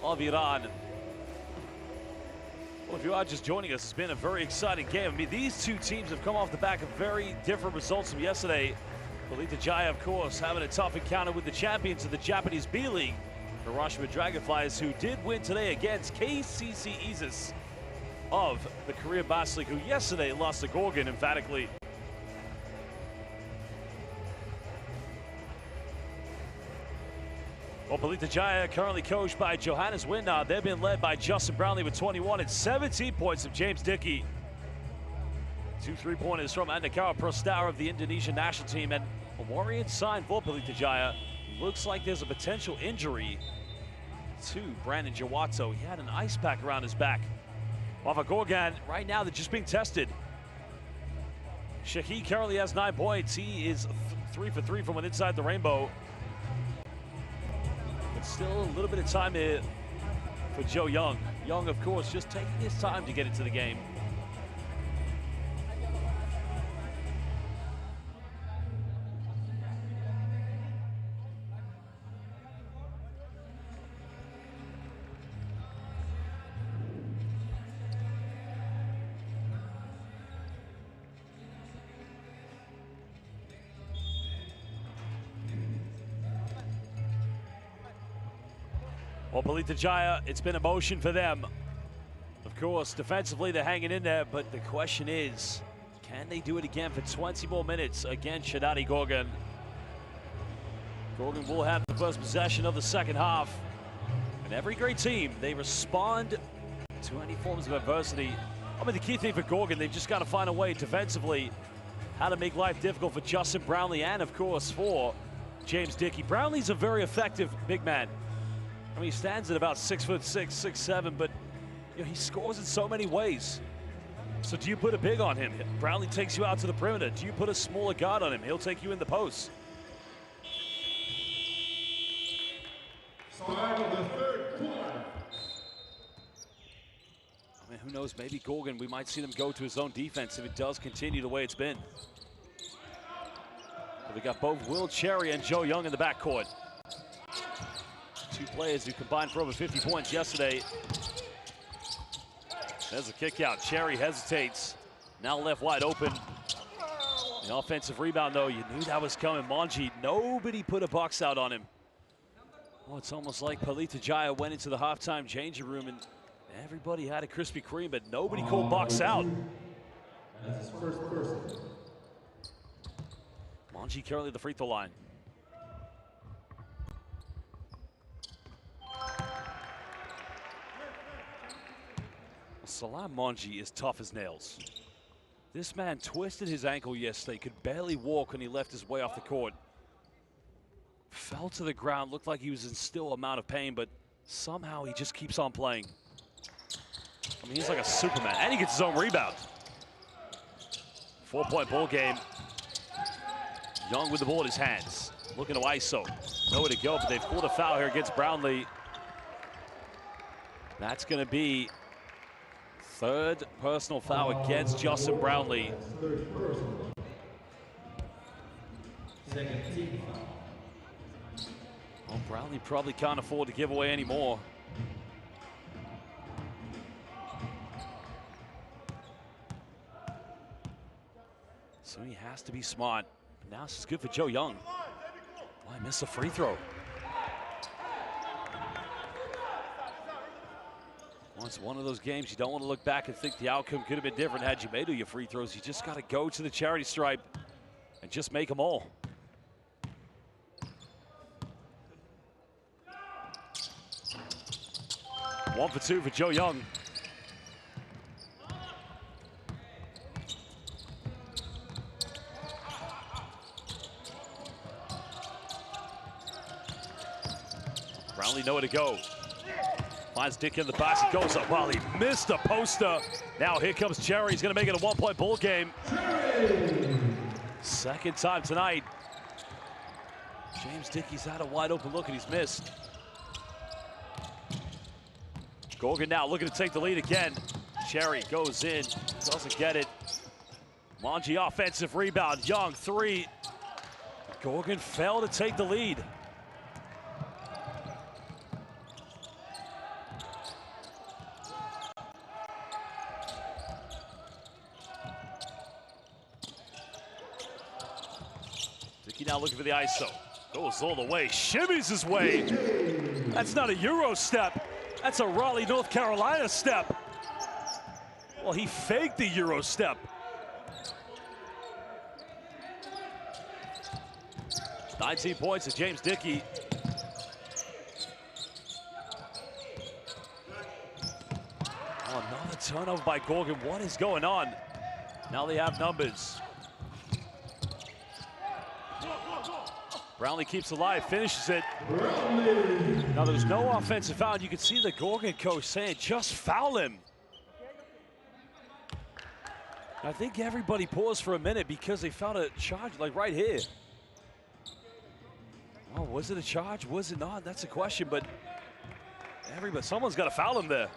of Iran. Well, if you are just joining us, it's been a very exciting game. I mean, these two teams have come off the back of very different results from yesterday. Pelita Jaya, of course, having a tough encounter with the champions of the Japanese B-League, the Hiroshima Dragonflies, who did win today against KCC Isis of the Korea Basketball League, who yesterday lost to Gorgan emphatically. Well, Pelita Jaya, currently coached by Johannes Windner. They've been led by Justin Brownlee with 21 and 17 points of James Dickey. 2 3-pointers from Andakawa Prastawa of the Indonesian national team, and a worrying sign for Pelita Jaya. Looks like there's a potential injury to Brandon Jawato. He had an ice pack around his back. While for Gorgan, right now they're just being tested. Shahi currently has 9 points. He is 3 for 3 from inside the rainbow. But still a little bit of time here for Joe Young. Young, of course, just taking his time to get into the game. Well, Pelita Jaya, it's been emotion for them. Of course, defensively, they're hanging in there, but the question is, can they do it again for 20 more minutes against Shahrdary Gorgan? Gorgan will have the first possession of the second half. And every great team, they respond to any forms of adversity. I mean, the key thing for Gorgan, they've just got to find a way defensively how to make life difficult for Justin Brownlee and, of course, for James Dickey. Brownlee's a very effective big man. I mean, he stands at about 6'6", 6'7", but you know, he scores in so many ways. So do you put a big on him? Brownlee takes you out to the perimeter. Do you put a smaller guard on him? He'll take you in the post.
Start of the third quarter.
I mean, who knows? Maybe Gorgan, we might see them go to his own defense if it does continue the way it's been. But we got both Will Cherry and Joe Young in the backcourt. Two players who combined for over 50 points yesterday. There's a kick out. Cherry hesitates. Now left wide open. An offensive rebound, though. You knew that was coming. Monji, nobody put a box out on him. Oh, it's almost like Pelita Jaya went into the halftime changing room and everybody had a Krispy Kreme, but nobody called box out.
That's his first person.
Monji currently at the free throw line. Salam Monji is tough as nails. This man twisted his ankle yesterday, could barely walk when he left his way off the court. Fell to the ground, looked like he was in still amount of pain, but somehow he just keeps on playing. I mean, he's like a Superman, and he gets his own rebound. 4-point ball game. Young with the ball in his hands, looking to ISO. Nowhere to go, but they've called a foul here against Brownlee. That's gonna be third personal foul against Justin Brownlee.
Third person. Second team foul.
Well, Brownlee probably can't afford to give away any more. So he has to be smart. But now this is good for Joe Young. Oh, I missed a free throw. Well, it's one of those games you don't want to look back and think the outcome could have been different had you made all your free throws. You just got to go to the charity stripe and just make them all. One for two for Joe Young. Brownlee nowhere to go. Finds Dick in the box, he goes up while he missed a poster. Now here comes Cherry, he's gonna make it a 1-point ball game. Second time tonight. James Dickey's had a wide open look and he's missed. Gorgan now looking to take the lead again. Cherry goes in, doesn't get it. Monji offensive rebound, Young three. Gorgan failed to take the lead. Dickey now looking for the ISO. Goes all the way, shimmies his way. That's not a Euro step. That's a Raleigh, North Carolina step. Well, he faked the Euro step. "19 points to James Dickey. Oh, another turnover by Gorgan. What is going on? Now they have numbers. Brownlee keeps alive, finishes it. Now there's no offensive foul. You can see the Gorgan coach saying, just foul him. I think everybody paused for a minute because they found a charge like right here. Oh, was it a charge? Was it not? That's a question, but someone's got to foul him there.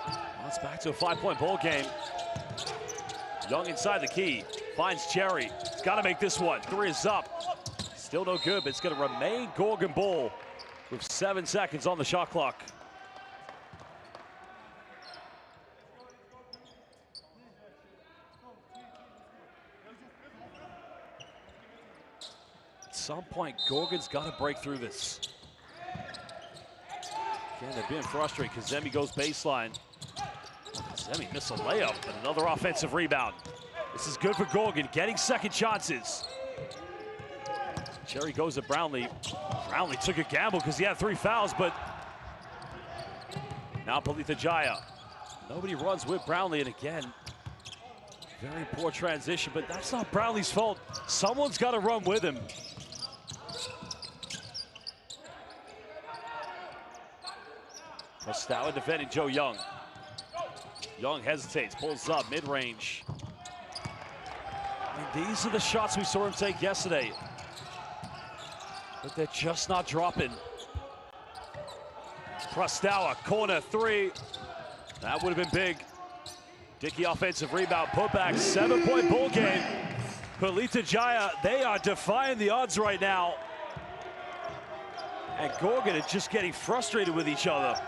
Well, it's back to a 5-point ball game. Young inside the key, finds Cherry. He's got to make this one. Three is up. Still no good, but it's going to remain Gorgan ball with 7 seconds on the shot clock. At some point, Gorgan's got to break through this. Again, they're being frustrated because Zemi goes baseline. Zemi missed a layup, but another offensive rebound. This is good for Gorgan, getting second chances. Cherry goes at Brownlee. Brownlee took a gamble because he had 3 fouls, but now Pelita Jaya. Nobody runs with Brownlee, and again, very poor transition, but that's not Brownlee's fault. Someone's got to run with him. Prostawa defending Joe Young. Young hesitates, pulls up, mid-range. I mean, these are the shots we saw him take yesterday. But they're just not dropping. Prostawa, corner 3. That would have been big. Dickey offensive rebound, putback, 7-point ball game. Pelita Jaya, they are defying the odds right now. And Gorgan is just getting frustrated with each other.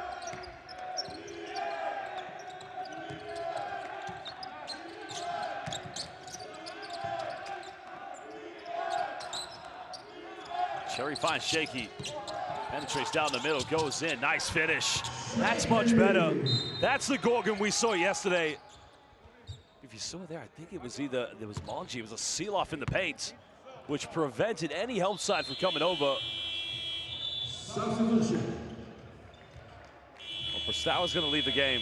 Cherry finds Shaky, penetrates down the middle, goes in, nice finish. That's much better. That's the Gorgan we saw yesterday. If you saw there, I think it was Monji, it was a seal-off in the paint, which prevented any help side from coming over.
Substitution.
Well, Prostawa's gonna leave the game.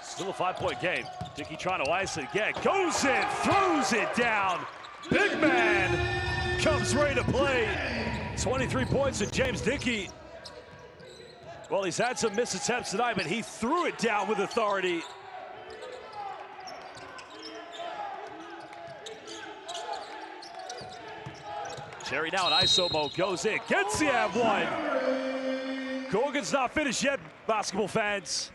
Still a 5-point game. Dickey trying to ice it again. Goes in, throws it down. Big man comes ready to play. 23 points to James Dickey. Well, he's had some missed attempts tonight, but he threw it down with authority. Cherry now in ISO mode, goes in, gets the and one. Gorgan's not finished yet, basketball fans.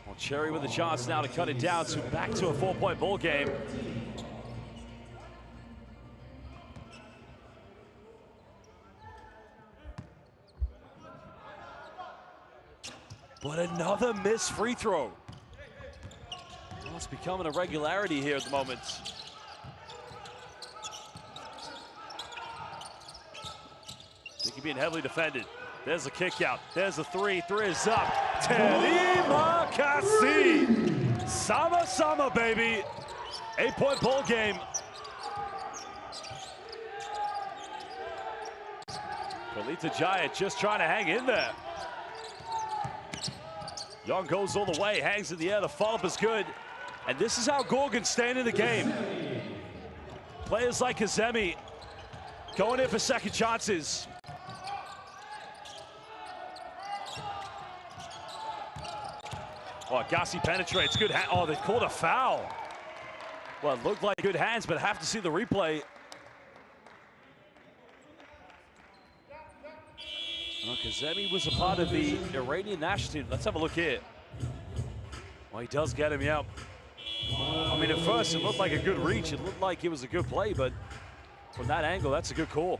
Well, Cherry with a chance now to cut it down to back to a 4-point ball game. But another missed free throw. Well, it's becoming a regularity here at the moment. Dickey being heavily defended. There's a kick out. There's a three. Three is up. Terima kasih. Sama sama, baby. 8-point ball game. Pelita Jaya just trying to hang in there. Young goes all the way, hangs in the air. The follow-up is good. And this is how Gorgan's staying in the game. Players like Kazemi going in for second chances. Oh, Agassi penetrates. Good hand. Oh, they called a foul. Well, it looked like good hands, but have to see the replay. Well, Kazemi was a part of the Iranian national team. Let's have a look here. Well, he does get him, yeah. I mean, at first, it looked like a good reach. It looked like it was a good play, but from that angle, that's a good call.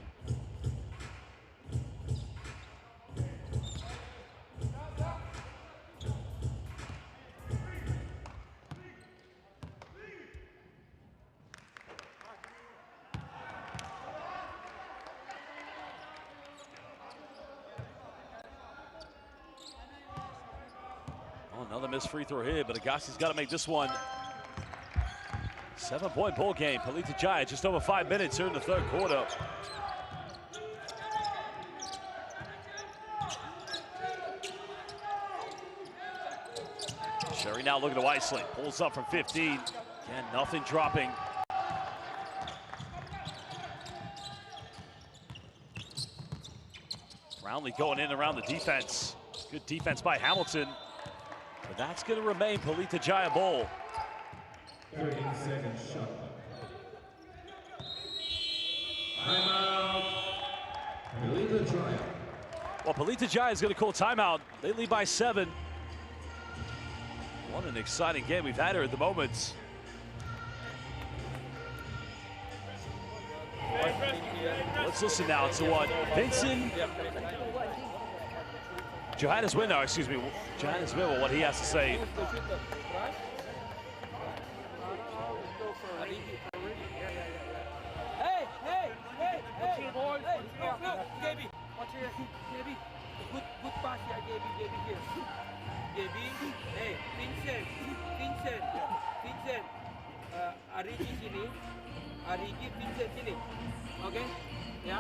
Another missed free throw here, but Agassi's got to make this one. 7-point ball game. Pelita Jaya just over 5 minutes here in the third quarter. Sherry now looking to isolate. Pulls up from 15. Again, nothing dropping. Brownlee going in around the defense. Good defense by Hamilton. But that's going to remain Pelita Jaya ball.
30-second shot. Timeout. Pelita Jaya.
Well, Pelita Jaya is going to call timeout. They lead by 7. What an exciting game we've had here at the moment. Let's listen now to what Vincent Johannes Winner, excuse me, Johannes Winner, what he has to say.
Good pass here, JB here. JB, hey, Vincent, Arigi sini, Arigi Vincent sini, okay? Ya,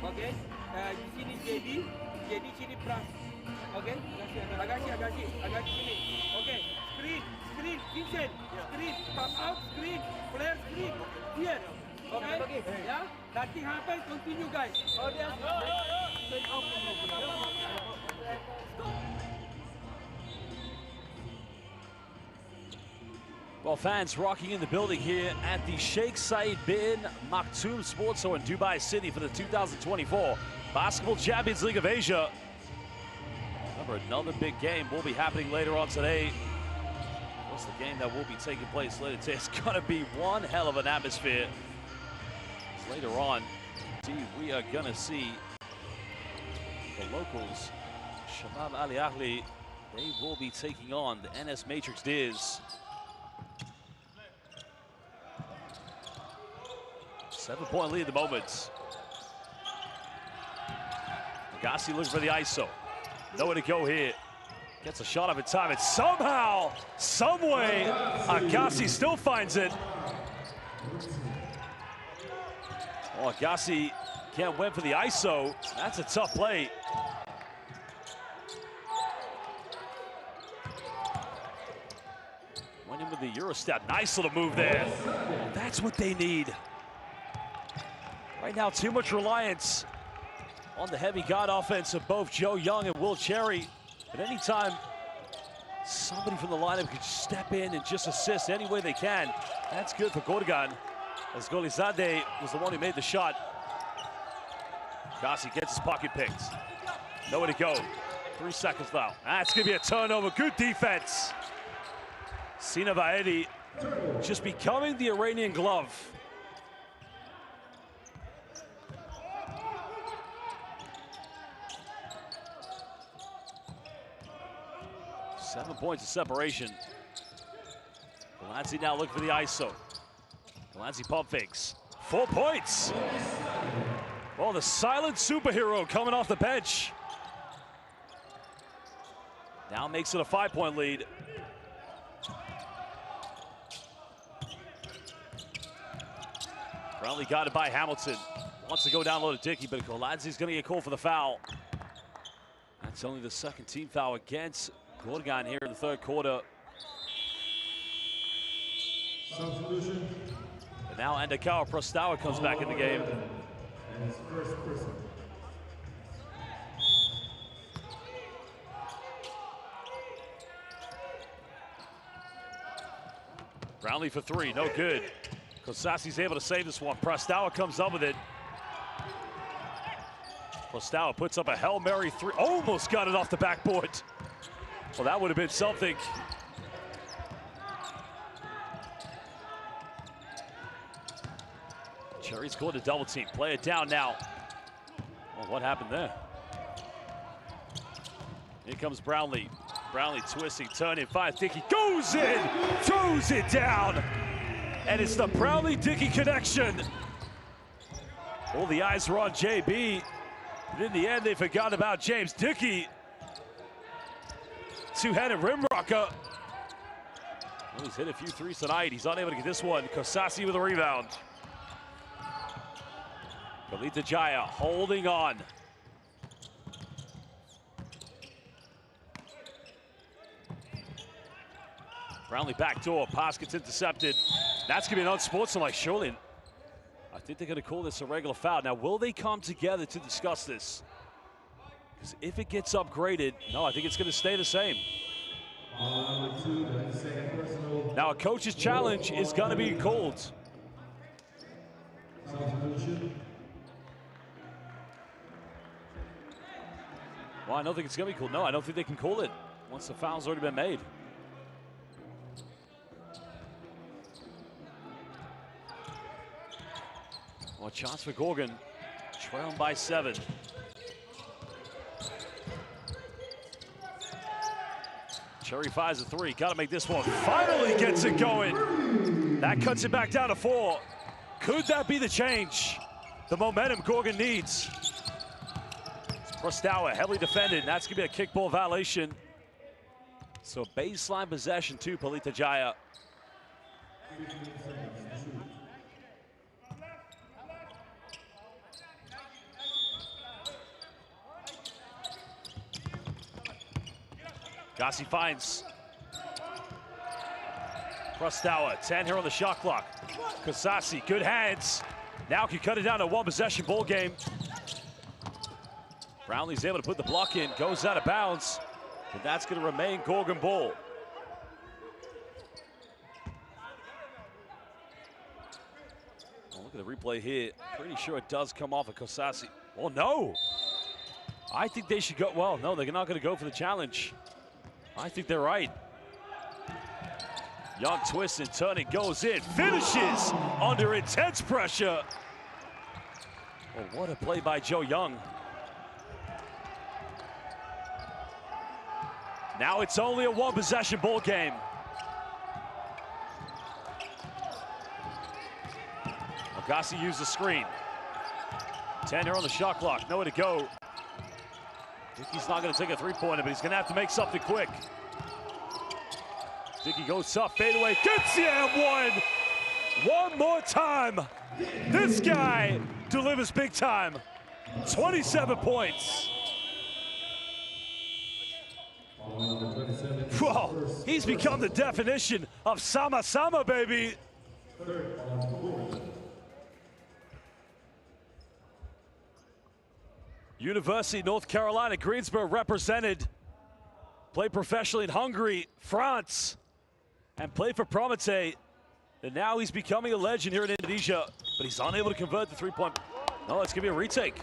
okay. Di sini JB sini pras, okay? Agassi sini, okay? Screen, Vincent, screen, pop out, screen, flare, screen, here, okay? Ya, nothing happen, continue guys. Oh,
Well, fans rocking in the building here at the Sheikh Zayed bin Maktoum Sports Show in Dubai City for the 2024 Basketball Champions League of Asia. Remember, another big game will be happening later on today. Of course, the game that will be taking place later today is going to be one hell of an atmosphere. Later on, we are going to see the locals, Shabab Ali Ahli. They will be taking on the NS Matrix Deers. 7-point lead at the moment. Agassi looking for the ISO. Nowhere to go here. Gets a shot up in time, and somehow, someway, Agassi still finds it. Oh, Agassi can't win for the ISO. That's a tough play. Went in with the Eurostep. Nice little move there. That's what they need. Right now, too much reliance on the heavy guard offense of both Joe Young and Will Cherry. But anytime somebody from the lineup could step in and just assist any way they can, that's good for Gorgan, as Golizade was the one who made the shot. Agassi gets his pocket picked. Nowhere to go. 3 seconds now. That's going to be a turnover. Good defense. Sina Vaedi just becoming the Iranian glove. Seven points of separation. Delancey now looking for the ISO. Delancey pump fakes. 4 points. Oh, the silent superhero coming off the bench. Now makes it a 5-point lead. Brownlee got it by Hamilton. Wants to go down low to Dickey, but Goladzzi's going to get called for the foul. That's only the second team foul against Gorgan here in the third quarter.
Substitution.
And now Andakawa Prostawa comes back in the game.
And his first person.
Brownlee for three, no good. Kosasi's able to save this one. Prostawa comes up with it. Prostawa puts up a Hail Mary three. Almost got it off the backboard. Well, that would have been something. Cherry's caught a double team. Play it down now. Well, what happened there? Here comes Brownlee. Brownlee twisting, turning, finds Dickey, goes in, throws it down. And it's the Brownlee-Dickey connection. All the eyes were on JB, but in the end, they forgot about James Dickey. Two-handed rim rocker. Well, he's hit a few threes tonight. He's unable to get this one. Kosasi with a rebound. Pelita Jaya holding on. Brownlee backdoor, pass gets intercepted. That's gonna be an unsportsmanlike, surely. I think they're gonna call this a regular foul. Now, will they come together to discuss this? Because if it gets upgraded, no, I think it's gonna stay the same. Now, a coach's challenge is gonna be called. Well, I don't think it's gonna be called. No, I don't think they can call it once the foul's already been made. Well, chance for Gorgan, trailing by 7. Cherry fires a three, gotta make this one. Finally gets it going. That cuts it back down to 4. Could that be the change? The momentum Gorgan needs. Prostawa heavily defended, and that's gonna be a kickball violation. So baseline possession to Pelita Jaya. Gassi finds Prostawa, 10 here on the shot clock. Kosasi, good hands. Now can cut it down to one possession ball game. Brownlee's able to put the block in, goes out of bounds, but that's gonna remain Gorgan ball. Oh, look at the replay here. Pretty sure it does come off of Kosasi. Oh no! I think they should go, well, no, they're not gonna go for the challenge. I think they're right. Young twists and turning, goes in, finishes under intense pressure. Oh, what a play by Joe Young. Now it's only a one possession ball game. Agassi used the screen. 10 here on the shot clock, nowhere to go. Dickey's not gonna take a three-pointer, but he's gonna have to make something quick. Dickey goes tough, fadeaway, gets the and one. One more time. This guy delivers big time. 27 points. Whoa, he's become the definition of sama-sama, baby. University of North Carolina, Greensboro represented. Played professionally in Hungary, France, and played for Prometei. And now he's becoming a legend here in Indonesia, but he's unable to convert the three-point. No, it's gonna be a retake.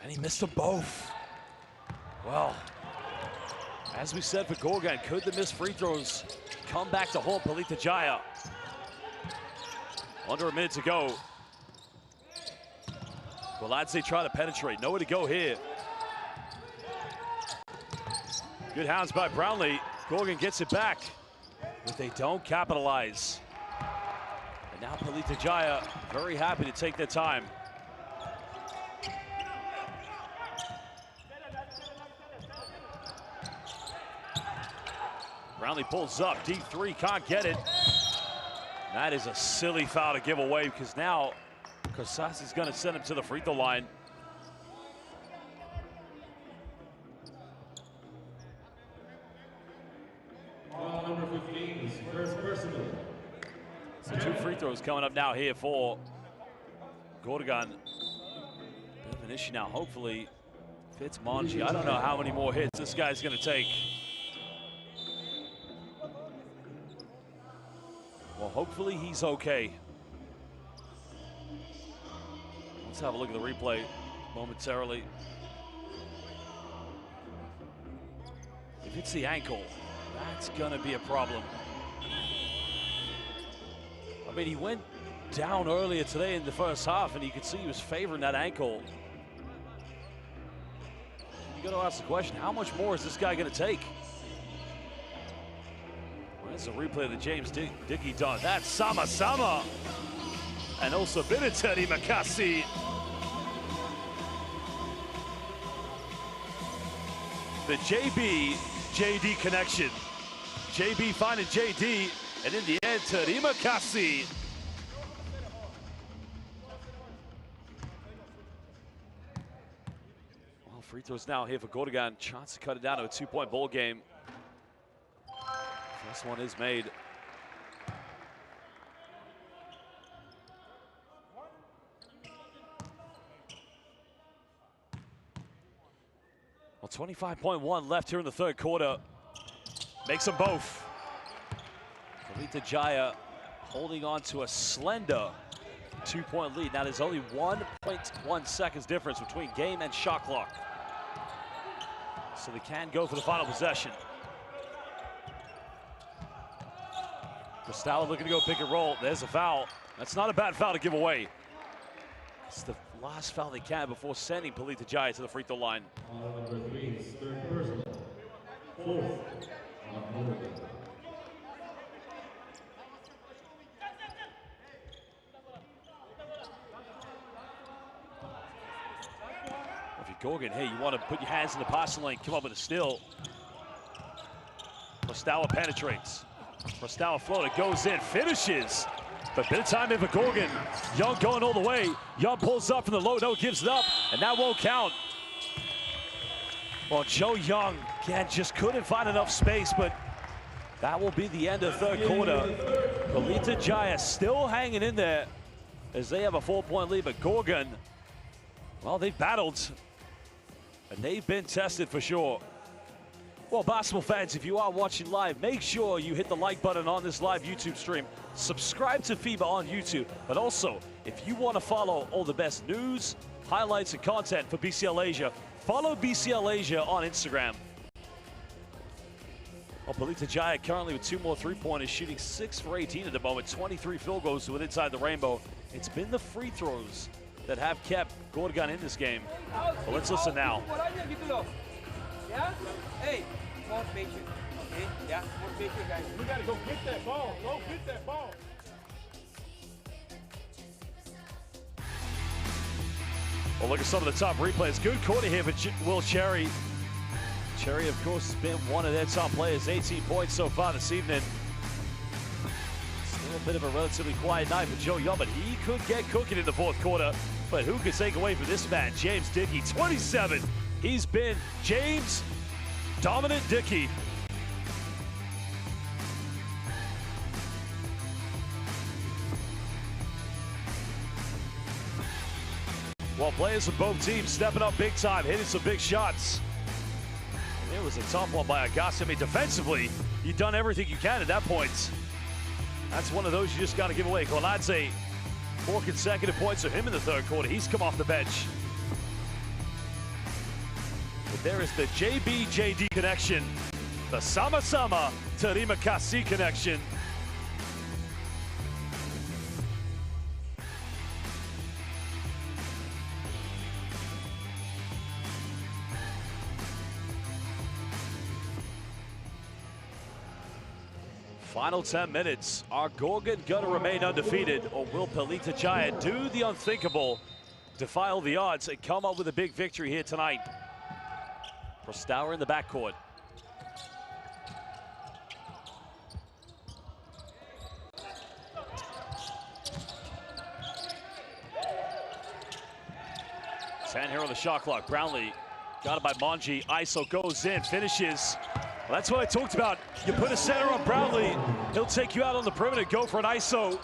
And he missed them both. Well, as we said for Gorgan, could the missed free throws come back to haunt Pelita Jaya? Under a minute to go. Gwaladze try to penetrate, nowhere to go here. Good hands by Brownlee. Gorgan gets it back, but they don't capitalize. And now Pelita Jaya very happy to take their time. Brownlee pulls up, deep three, can't get it. That is a silly foul to give away because now Kosasi's gonna send him to the free throw line.
Foul number 15 is first personal.
So 2 free throws coming up now here for Gorgan. Bit of an issue now, hopefully Fitzmonchi. I don't know how many more hits this guy's gonna take. Well, hopefully he's okay. Let's have a look at the replay momentarily. If it's the ankle, that's gonna be a problem. I mean, he went down earlier today in the first half, and you could see he was favoring that ankle. You got to ask the question, how much more is this guy going to take? Well, there's a replay of the James Dickey done. That's Sama. And also Binitani Makasi. The JB-JD connection. JB finding JD, and in the end, Terima Kassi. Well, free throws now here for Gorgan. Chance to cut it down to a 2-point ball game. First one is made. Well, 25.1 left here in the third quarter. Makes them both. Pelita Jaya holding on to a slender 2-point lead. Now there's only 1.1 seconds difference between game and shot clock. So they can go for the final possession. Prestawa looking to go pick and roll. There's a foul. That's not a bad foul to give away. It's the last foul they can before sending Pelita Jaya to the free throw line.
Foul number 3 is third personal. Fourth on Gorgan.
If you're Gorgan, hey, you want to put your hands in the passing lane, come up with a steal. Prestawa penetrates. Prestawa floater goes in, finishes. But bit of time in for Gorgan. Young going all the way. Young pulls up from the low, no, gives it up, and that won't count. Well, Joe Young, again, just couldn't find enough space, but that will be the end of third quarter. Pelita Jaya still hanging in there as they have a 4-point lead, but Gorgan, well, they've battled, and they've been tested for sure. Well, basketball fans, if you are watching live, make sure you hit the like button on this live YouTube stream. Subscribe to FIBA on YouTube. But also, if you want to follow all the best news, highlights, and content for BCL Asia, follow BCL Asia on Instagram. Well, Pelita Jaya currently with 2 more three-pointers, shooting 6 for 18 at the moment, 23 field goals to it inside the rainbow. It's been the free throws that have kept Gorgan in this game. Well, let's listen now.
Yeah? Hey, more patient, okay? Yeah, more patient, guys.
We gotta go get that ball. Go get that ball.
Well, look at some of the top replays. Good quarter here for Will Cherry. Cherry, of course, has been one of their top players. 18 points so far this evening. Still a bit of a relatively quiet night for Joe Young, but he could get cooking in the fourth quarter. But who could take away from this man? James Dickey, 27. He's been James Dominant Dickey. Well, players from both teams stepping up big time, hitting some big shots. It was a tough one by Agassi. I mean, defensively, you've done everything you can at that point. That's one of those you just got to give away. Koladze, 4 consecutive points for him in the third quarter. He's come off the bench. But there is the JB-JD connection, the Sama Terima Kassi connection. Final 10 minutes. Are Gorgan going to remain undefeated, or will Pelita Jaya do the unthinkable, defile the odds, and come up with a big victory here tonight? Prestawa in the backcourt. 10 here on the shot clock. Brownlee got it by Monji. ISO goes in, finishes. Well, that's what I talked about. You put a center on Brownlee, he'll take you out on the perimeter, go for an ISO.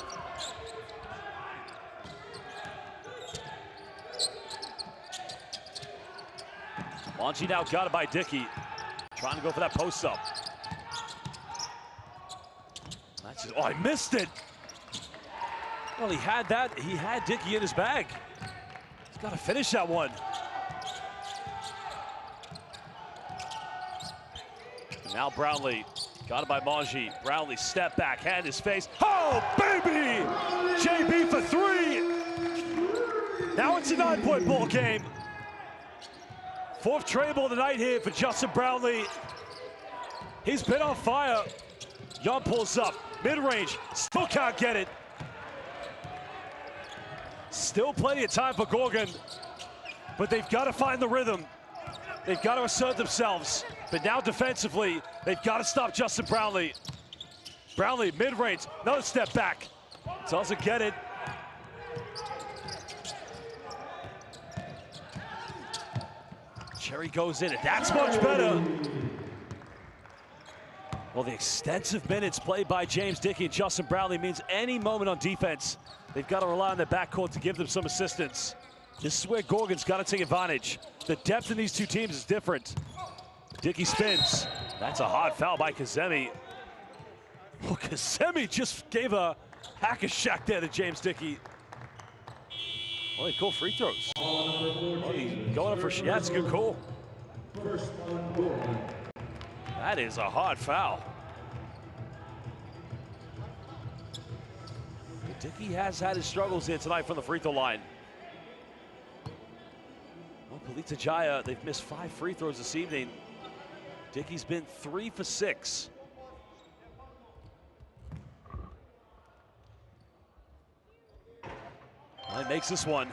Monji now got it by Dickey. Trying to go for that post up. That's just, oh, I missed it. Well, he had that. He had Dickey in his bag. He's got to finish that one. And now Brownlee got it by Monji. Brownlee step back, hand his face. Oh, baby! JB for three. Now it's a 9-point ball game. Fourth tray ball of the night here for Justin Brownlee. He's been on fire. Young pulls up, mid-range, still can't get it. Still plenty of time for Gorgan, but they've got to find the rhythm. They've got to assert themselves, but now defensively, they've got to stop Justin Brownlee. Brownlee, mid-range, another step back. Doesn't get it. Cherry goes in, and that's much better. Well, the extensive minutes played by James Dickey and Justin Brownlee means any moment on defense, they've got to rely on their backcourt to give them some assistance. This is where Gorgan's got to take advantage. The depth in these two teams is different. Dickey spins. That's a hard foul by Kazemi. Well, Kazemi just gave a hack-a-shack there to James Dickey. Well, he called free throws. Well, he's going up for, yeah, it's a good call. That is a hard foul. Dickey has had his struggles here tonight from the free throw line. Well, Pelita Jaya, they've missed 5 free throws this evening. Dickey's been 3 for 6. Well, he makes this one.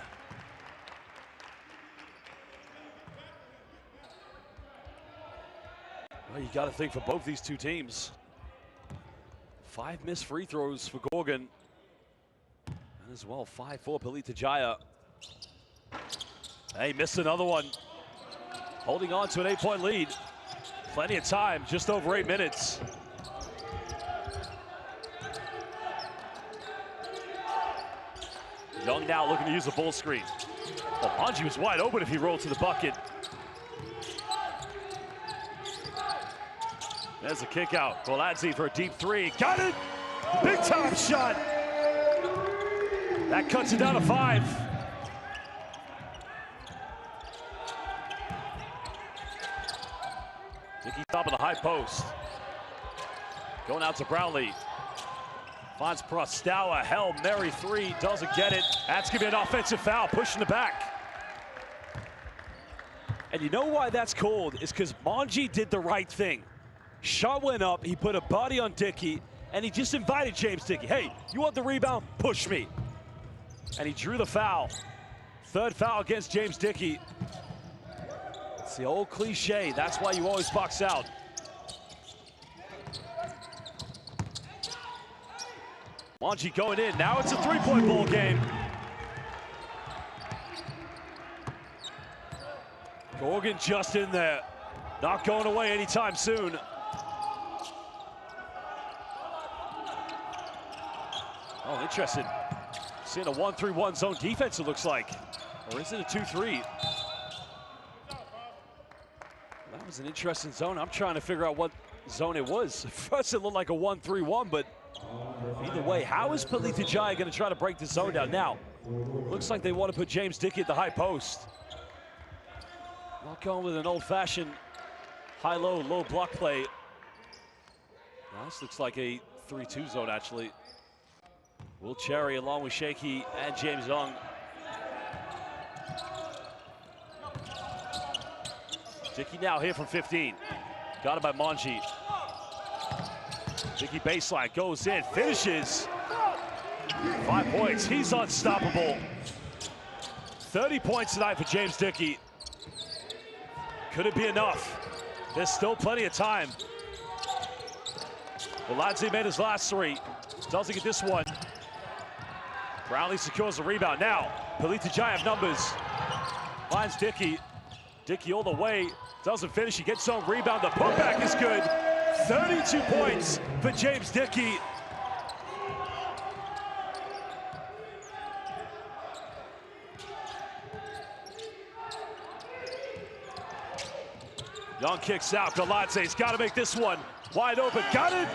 Well, you got to think for both these two teams. 5 missed free throws for Gorgan. And as well, 5 for Pelita Jaya. Hey, missed another one. Holding on to an 8-point lead. Plenty of time, just over 8 minutes. Young now looking to use the ball screen. Well, Monji was wide open if he rolled to the bucket. There's a kick out. Goladze for a deep 3. Got it! Big time shot! That cuts it down to 5. Dickey top of the high post. Going out to Brownlee. Finds Prostawa, Hail Mary 3, doesn't get it. That's gonna be an offensive foul, pushing it back. And you know why that's called? Is because Monji did the right thing. Shot went up, he put a body on Dickey, and he just invited James Dickey. Hey, you want the rebound? Push me. And he drew the foul. 3rd foul against James Dickey. It's the old cliche, that's why you always box out. Monji going in, now it's a 3-point ball game. Gorgan just in there, not going away anytime soon. Oh, interesting. Seeing a 1-3-1 zone defense, it looks like. Or is it a 2-3? That was an interesting zone. I'm trying to figure out what zone it was. At first it looked like a 1-3-1, but either way, how is Pelita Jaya going to try to break the zone down? Now, looks like they want to put James Dickey at the high post. Not going with an old-fashioned high-low, low block play. Now, this looks like a 3-2 zone, actually. Will Cherry along with Shaky and James Young. Dickey now here from 15. Got it by Monji. Dickey baseline, goes in, finishes. 5 points, he's unstoppable. 30 points tonight for James Dickey. Could it be enough? There's still plenty of time. Goladze made his last 3. Doesn't get this one. Brownlee secures the rebound. Now, Pelita Jaya have numbers. finds Dickey. Dickey all the way, doesn't finish, he gets his own rebound. The putback is good. 32 points for James Dickey. Young kicks out, Galatze's got to make this one. Wide open, got it.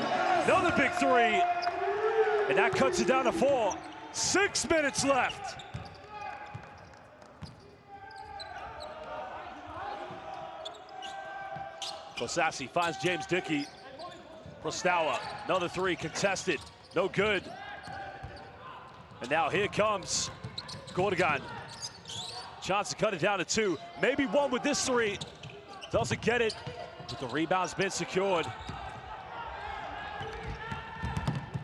Another big three. And that cuts it down to 4. 6 minutes left. Kosasi finds James Dickey. Prostawa, another 3 contested, no good. And now here comes Gorgan. Chance to cut it down to 2, maybe 1 with this 3. Doesn't get it, but the rebound's been secured.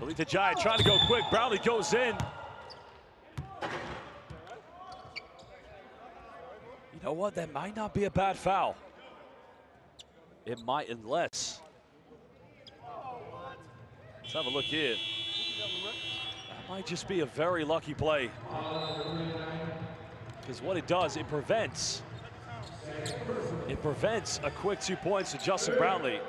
Pelita Jaya trying to go quick, Brownlee goes in. You know what, that might not be a bad foul. It might, unless. Let's have a look here. That might just be a very lucky play. Because what it does, it prevents a quick 2 points to Justin Brownlee.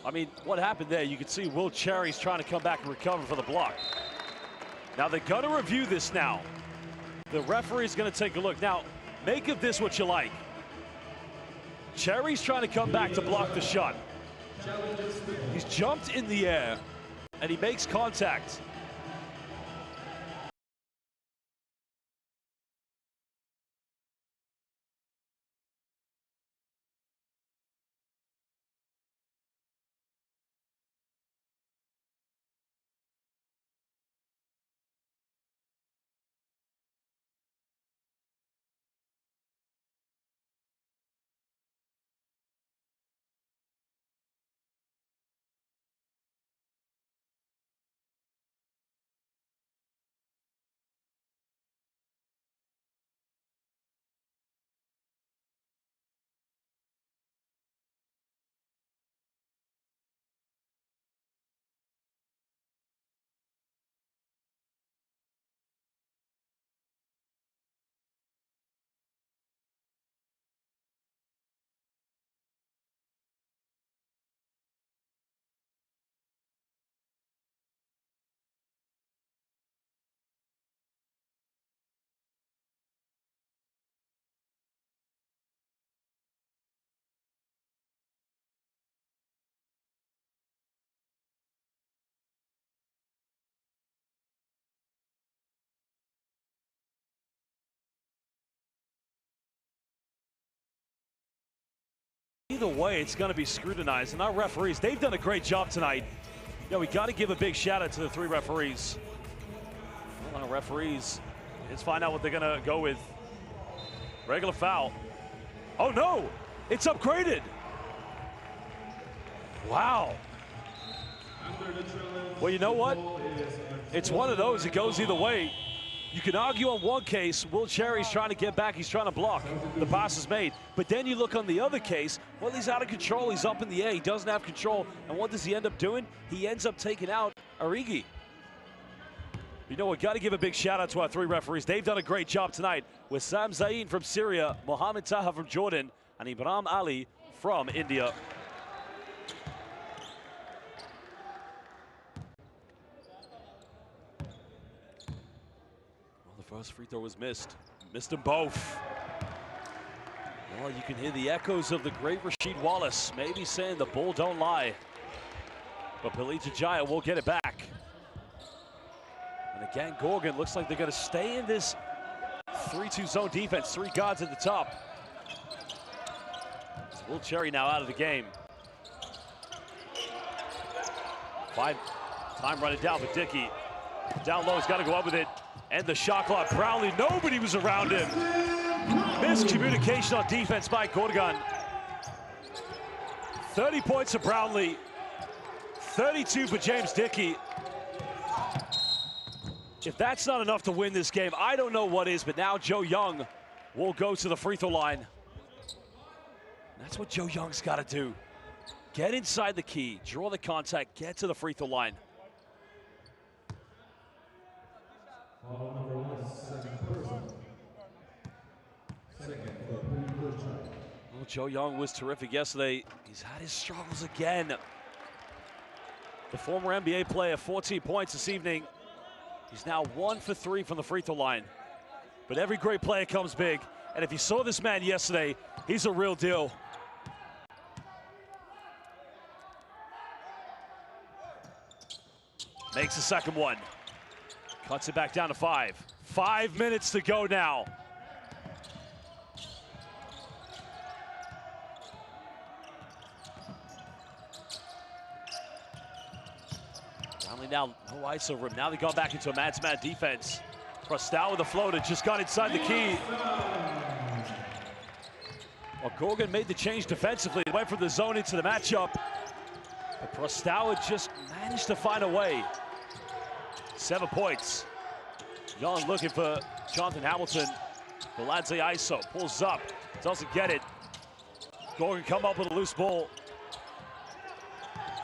I mean, what happened there, you can see Will Cherry's trying to come back and recover for the block. Now they're gonna review this now. The referee's gonna take a look. Now, make of this what you like. Cherry's trying to come back to block the shot. He's jumped in the air and he makes contact. Either way, it's going to be scrutinized, and our referees, they've done a great job tonight. Yeah, we got to give a big shout out to the 3 referees. Well, our referees, let's find out what they're going to go with. Regular foul. Oh no, it's upgraded. Wow. Well, you know what? It's one of those, it goes either way. You can argue on one case, Will Cherry's trying to get back, he's trying to block. The pass is made. But then you look on the other case, well, he's out of control, he's up in the air, he doesn't have control. And what does he end up doing? He ends up taking out Origi. You know, we got to give a big shout out to our 3 referees. They've done a great job tonight with Sam Zain from Syria, Mohamed Taha from Jordan, and Ibrahim Ali from India. First free throw was missed. Missed them both. Well, you can hear the echoes of the great Rasheed Wallace, maybe saying the bull don't lie. But Pelita Jaya will get it back. And again, Gorgan looks like they're going to stay in this 3-2 zone defense. 3 guards at the top. It's Will Cherry now out of the game. 5 time running down for Dickey. Down low, he's got to go up with it. And the shot clock, Brownlee, nobody was around him. Miscommunication on defense by Gorgan. 30 points for Brownlee, 32 for James Dickey. If that's not enough to win this game, I don't know what is, but now Joe Young will go to the free throw line. That's what Joe Young's got to do. Get inside the key, draw the contact, get to the free throw line.
Foul number 1, second personal. Second for Pelita Jaya.
Well, Joe Young was terrific yesterday. He's had his struggles again. The former NBA player, 14 points this evening. He's now 1 for 3 from the free throw line. But every great player comes big. And if you saw this man yesterday, he's a real deal. Makes the second one. Cuts it back down to 5. 5 minutes to go now. Finally now, no ISO room. Now they go back into a man-to-man defense. Prostow with a floater, just got inside the key. Well, Gorgan made the change defensively. Went from the zone into the matchup. But Prostow just managed to find a way. 7 points. Young looking for Jonathan Hamilton. Valadze ISO pulls up, doesn't get it. Gorgan come up with a loose ball.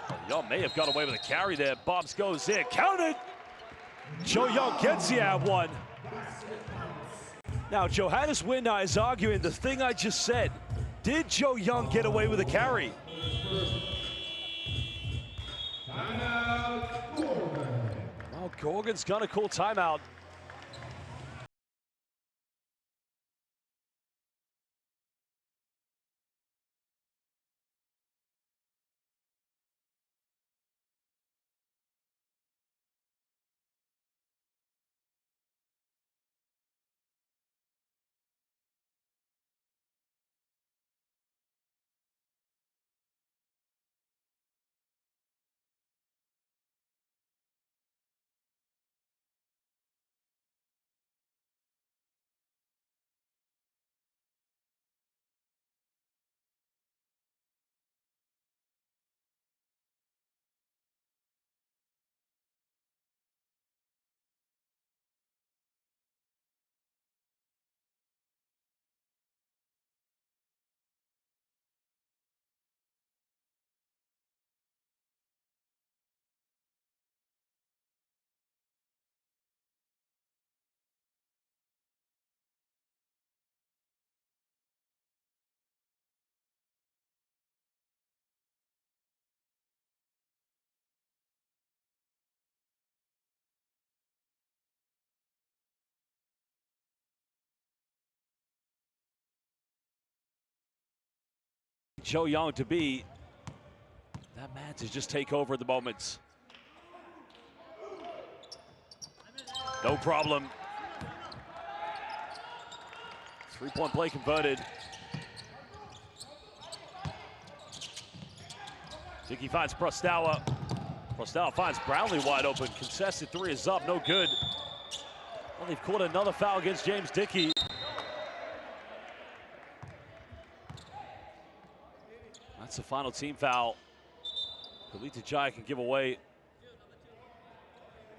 Oh, Young may have got away with a carry there. Bobs goes in, counted. Joe Young gets the ab one. Now, Johannes Winner is arguing the thing I just said. Did Joe Young get away with a carry? Well, Gorgan's gonna call timeout. Joe Young to be that man to just take over at the moment. No problem. 3-point play converted. Dickey finds Prostow. Prostow finds Brownlee wide open. Contested 3 is up, no good. Well, they've caught another foul against James Dickey. That's the final team foul. Pelita Jaya can give away.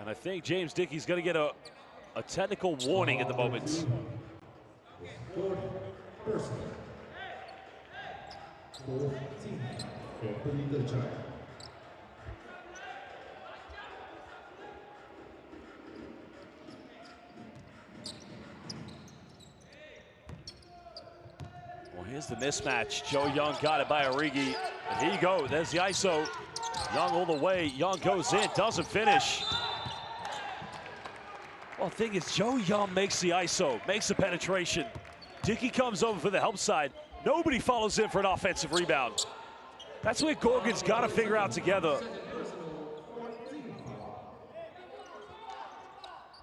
And I think James Dickey's going to get a technical warning at the moment. Well, here's the mismatch. Joe Young got it by Origi. And here you go. There's the ISO. Young all the way. Young goes in, doesn't finish. Well, the thing is, Joe Young makes the ISO, makes the penetration. Dickey comes over for the help side. Nobody follows in for an offensive rebound. That's what Gorgan's got to figure out together.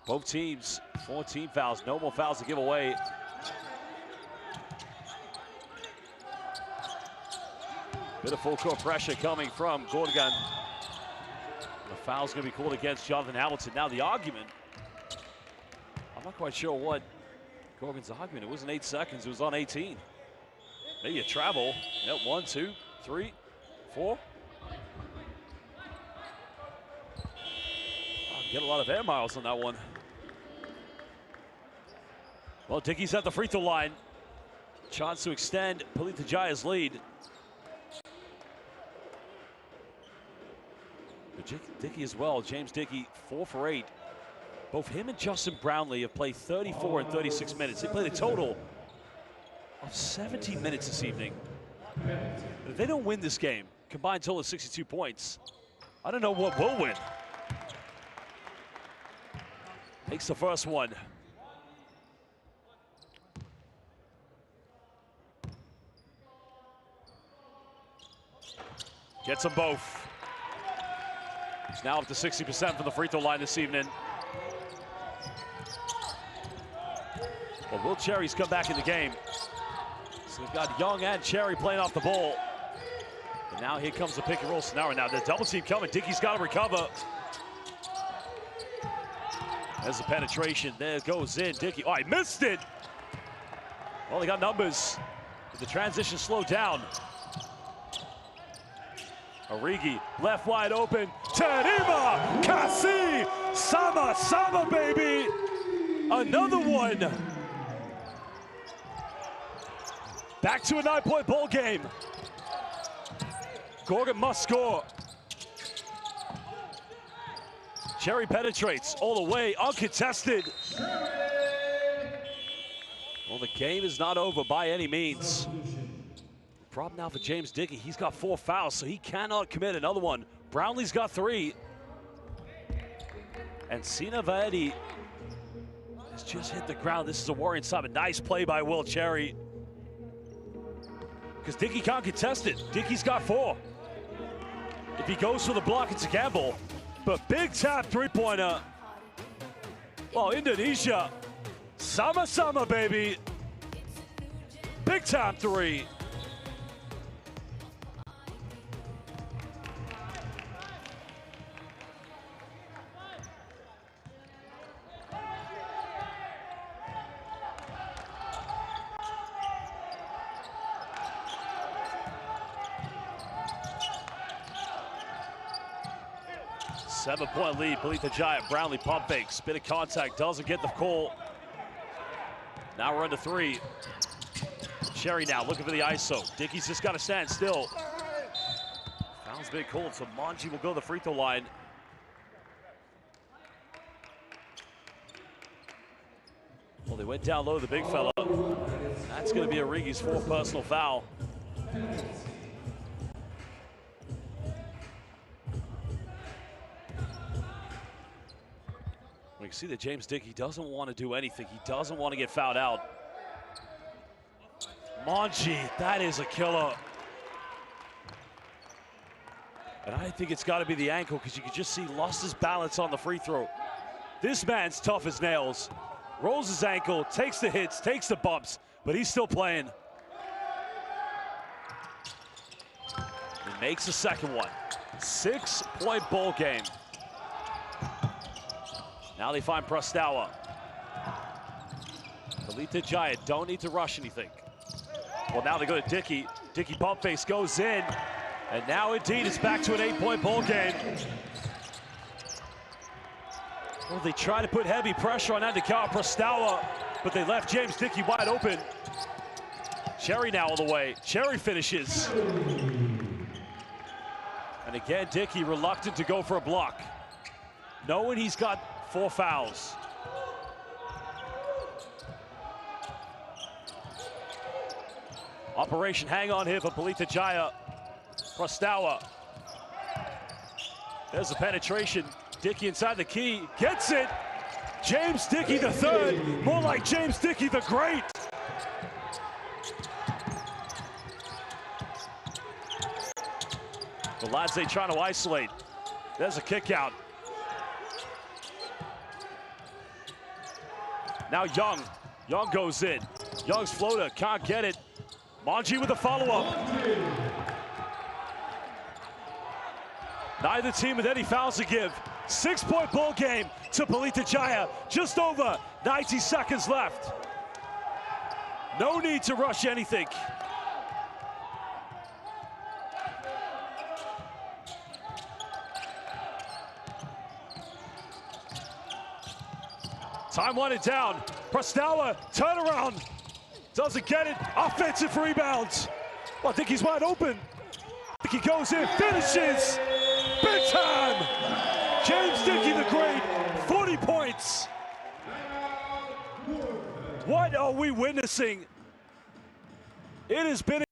Both teams, 14 fouls, no more fouls to give away. Bit of full court pressure coming from Gorgan. The foul's going to be called against Jonathan Hamilton. Now the argument, I'm not quite sure what Gorgan's argument. It wasn't 8 seconds, it was on 18. Maybe a travel. Yep, 1, 2, 3, 4. Get a lot of air miles on that one. Well, Dickey's at the free throw line. Chance to extend Pelita Jaya's lead. But Dickey as well. James Dickey, 4 for 8. Both him and Justin Brownlee have played 34 and 36 minutes. They played a total of 17 minutes this evening. If they don't win this game, combined total of 62 points, I don't know what will win. Takes the first one. Gets them both. He's now up to 60% from the free throw line this evening. Well, Will Cherry's come back in the game. So we've got Young and Cherry playing off the ball. And now here comes the pick and roll scenario. Now the double team coming. Dickey's got to recover. There's the penetration. There goes in. Dickey. Oh, he missed it. Well, they got numbers. But the transition slowed down. Origi left wide open. Terima Kasi. Sama, baby. Another one. Back to a 9-point ball game. Gorgan must score. Cherry penetrates all the way, uncontested. Well, the game is not over by any means. Problem now for James Dickey. He's got 4 fouls, so he cannot commit another one. Brownlee's got 3. And Sina Vaedi has just hit the ground. This is a worrying sign. A nice play by Will Cherry. Because Dickey can't contest it. Dickey's got 4. If he goes for the block, it's a gamble. But big tap three-pointer. Well, Indonesia. Sama, baby. Big tap 3. Seven-point lead, Pelita Jaya. Brownlee pump fakes, bit of contact, doesn't get the call. Now we're under 3. Cherry now looking for the ISO. Dickey's just got to stand still. Foul's been called, so Monji will go to the free throw line. Well, they went down low, the big fella. That's going to be Origi's 4th personal foul. We can see that James Dickey doesn't want to do anything. He doesn't want to get fouled out. Monji, that is a killer. And I think it's got to be the ankle because you can just see he lost his balance on the free throw. This man's tough as nails. Rolls his ankle, takes the hits, takes the bumps, but he's still playing. He makes the second one. 6-point ball game. Now they find Prastawa. Pelita Jaya don't need to rush anything. Well, now they go to Dickey. Dickey pump face goes in. And now indeed it's back to an 8-point ball game. Well, they try to put heavy pressure on Andikawa Prastawa, but they left James Dickey wide open. Cherry now all the way. Cherry finishes. And again, Dickey reluctant to go for a block, knowing he's got 4 fouls. Operation hang on here for Pelita Jaya. Prastawa. There's the penetration. Dickey inside the key, gets it. James Dickey the third, more like James Dickey the Great. The lads they trying to isolate. There's a kick out. Now Young. Young goes in. Young's floater, can't get it. Monji with the follow-up. Neither team with any fouls to give. 6-point ball game to Pelita Jaya. Just over 90 seconds left. No need to rush anything. Time winding down. Prastawa, turnaround. Doesn't get it. Offensive rebounds. Well, I think he's wide open. I think he goes in, finishes. Big time. James Dickey the Great, 40 points. greats. What are we witnessing? It has been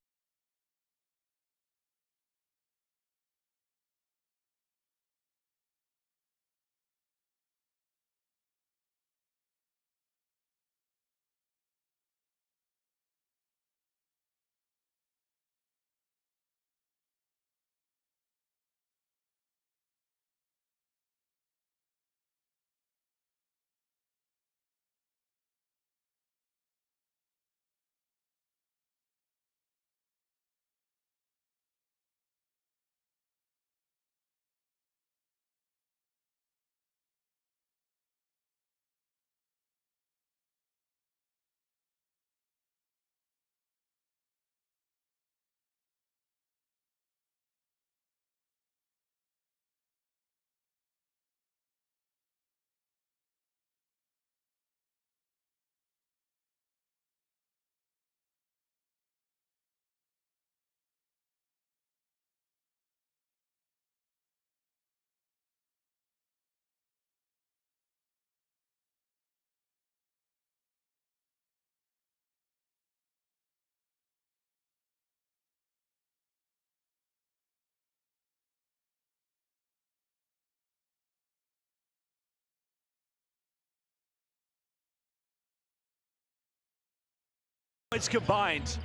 points combined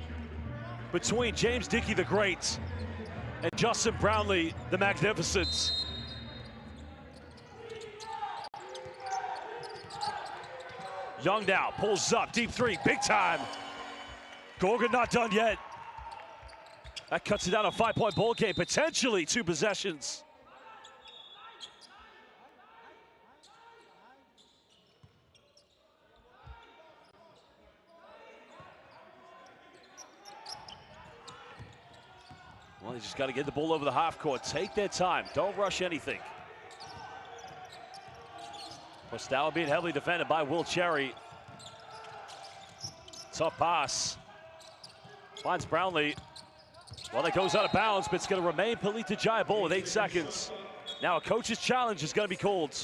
between James Dickey the Great and Justin Brownlee the Magnificent. Young now pulls up, deep three, big time. Gorgan not done yet. That cuts it down a 5-point ball game, potentially 2 possessions. Well, they just got to get the ball over the half court. Take their time. Don't rush anything. Prostawa being heavily defended by Will Cherry. Tough pass. Finds Brownlee. Well, that goes out of bounds, but it's going to remain Pelita Jaya ball with 8 seconds. Now a coach's challenge is going to be called.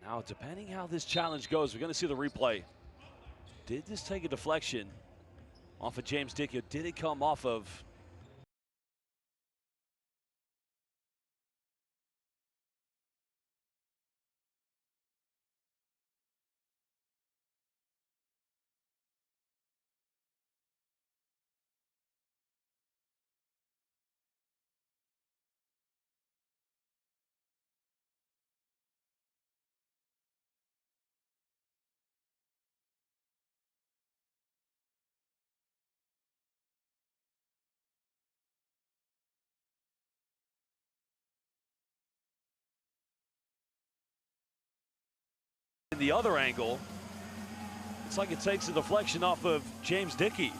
Now, depending how this challenge goes, we're going to see the replay. Did this take a deflection off of James Dickey, or did it come off of in the other angle? It's like it takes a deflection off of James Dickey.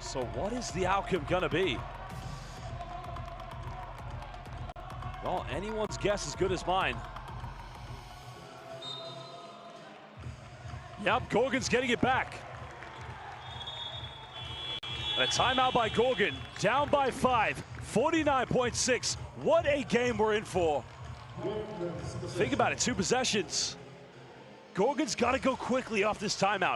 So what is the outcome gonna be? Well, anyone's guess is good as mine. Yep, Gorgan's getting it back. And a timeout by Gorgan, down by 5, 49.6. What a game we're in for. Think about it, 2 possessions. Gorgan's got to go quickly off this timeout.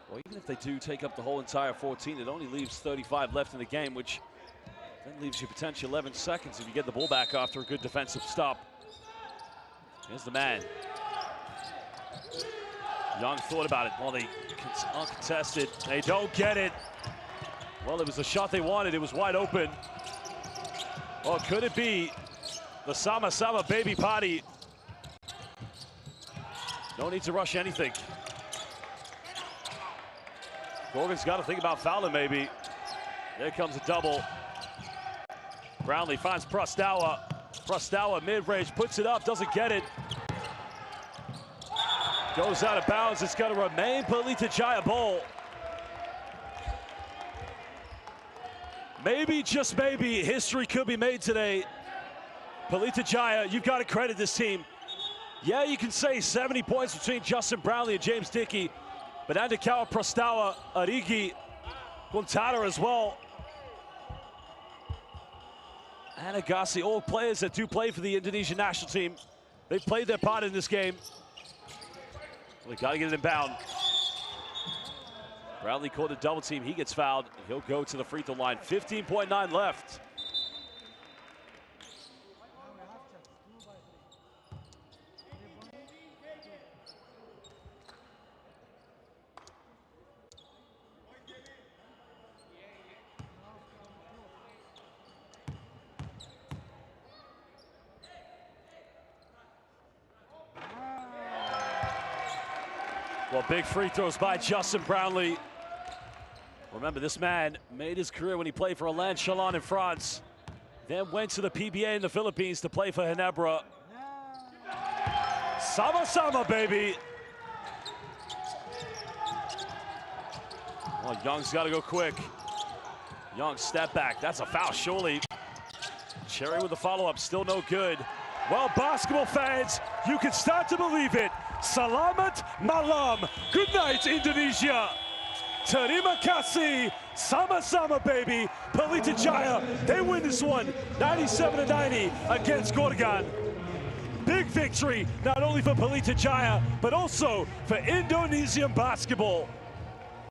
Well, even if they do take up the whole entire 14, it only leaves 35 left in the game, which then leaves you potentially 11 seconds if you get the ball back after a good defensive stop. Here's the man. Young thought about it. Well, they uncontested. They don't get it. Well, it was the shot they wanted. It was wide open. Well, could it be the Sama Sama baby party? No need to rush anything. Gorgan's got to think about fouling, maybe. There comes a double. Brownlee finds Prostawa. Prostawa mid-range, puts it up, doesn't get it. Goes out of bounds. It's got to remain Pelita Jaya ball. Maybe, just maybe, history could be made today. Pelita Jaya, you've got to credit this team. Yeah, you can say 70 points between Justin Brownlee and James Dickey, but Andikawa, Prostawa, Arigi, Guntara as well. And Agassi, all players that do play for the Indonesian national team. They've played their part in this game. Well, they got to get it inbound. Brownlee caught a double team. He gets fouled. He'll go to the free throw line. 15.9 left. Well, big free throws by Justin Brownlee. Remember, this man made his career when he played for Alain Chalon in France, then went to the PBA in the Philippines to play for Ginebra. Sama Sama, baby. Well, Young's got to go quick. Young step back. That's a foul, surely. Cherry with the follow-up, still no good. Well, basketball fans, you can start to believe it. Salamat malam. Good night, Indonesia. Terima kasih. Sama Sama, baby. Pelita Jaya, they win this one, 97-90 against Gorgan. Big victory, not only for Pelita Jaya, but also for Indonesian basketball.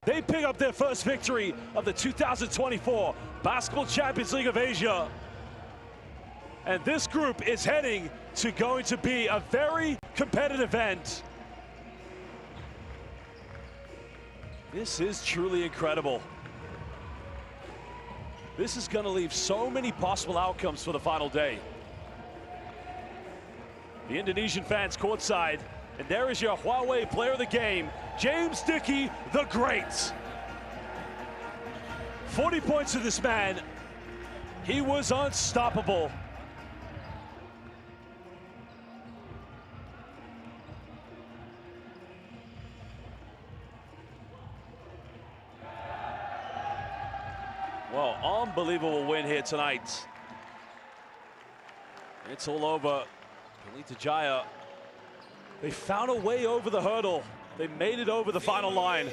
They pick up their first victory of the 2024 Basketball Champions League of Asia. And this group is heading to going to be a very competitive end. This is truly incredible. This is going to leave so many possible outcomes for the final day. The Indonesian fans courtside, and there is your Huawei player of the game, James Dickey the Great. 40 points to this man. He was unstoppable. Well, unbelievable win here tonight. It's all over. Pelita Jaya, they found a way over the hurdle. They made it over the final line.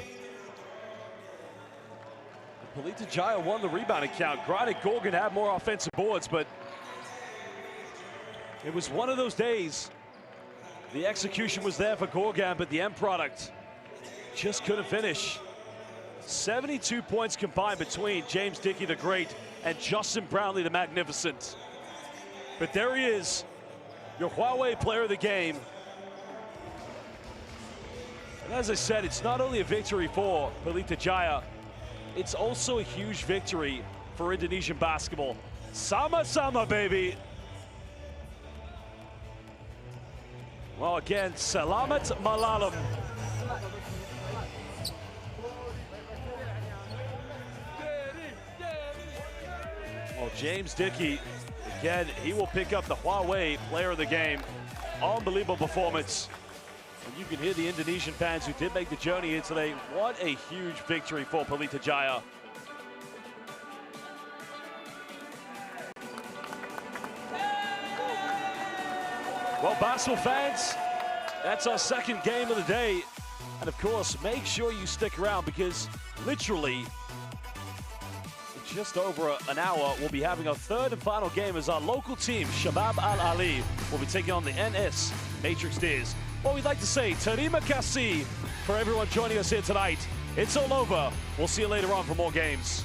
Pelita Jaya won the rebounding count. Granted, Gorgan had more offensive boards, but it was one of those days. The execution was there for Gorgan, but the end product just couldn't finish. 72 points combined between James Dickey the Great and Justin Brownlee the Magnificent. But there he is, your Huawei player of the game. And as I said, it's not only a victory for Pelita Jaya, it's also a huge victory for Indonesian basketball. Sama Sama, baby. Well, again, Selamat Malam. Well, James Dickey, again, he will pick up the Huawei player of the game. Unbelievable performance. And you can hear the Indonesian fans who did make the journey here today. What a huge victory for Pelita Jaya. Well, basketball fans, that's our second game of the day. And of course, make sure you stick around because literally, just over an hour, we'll be having our third and final game as our local team, Shabab Al-Ali, will be taking on the NS Matrix Deers. Well, we'd like to say terima kasih for everyone joining us here tonight. It's all over. We'll see you later on for more games.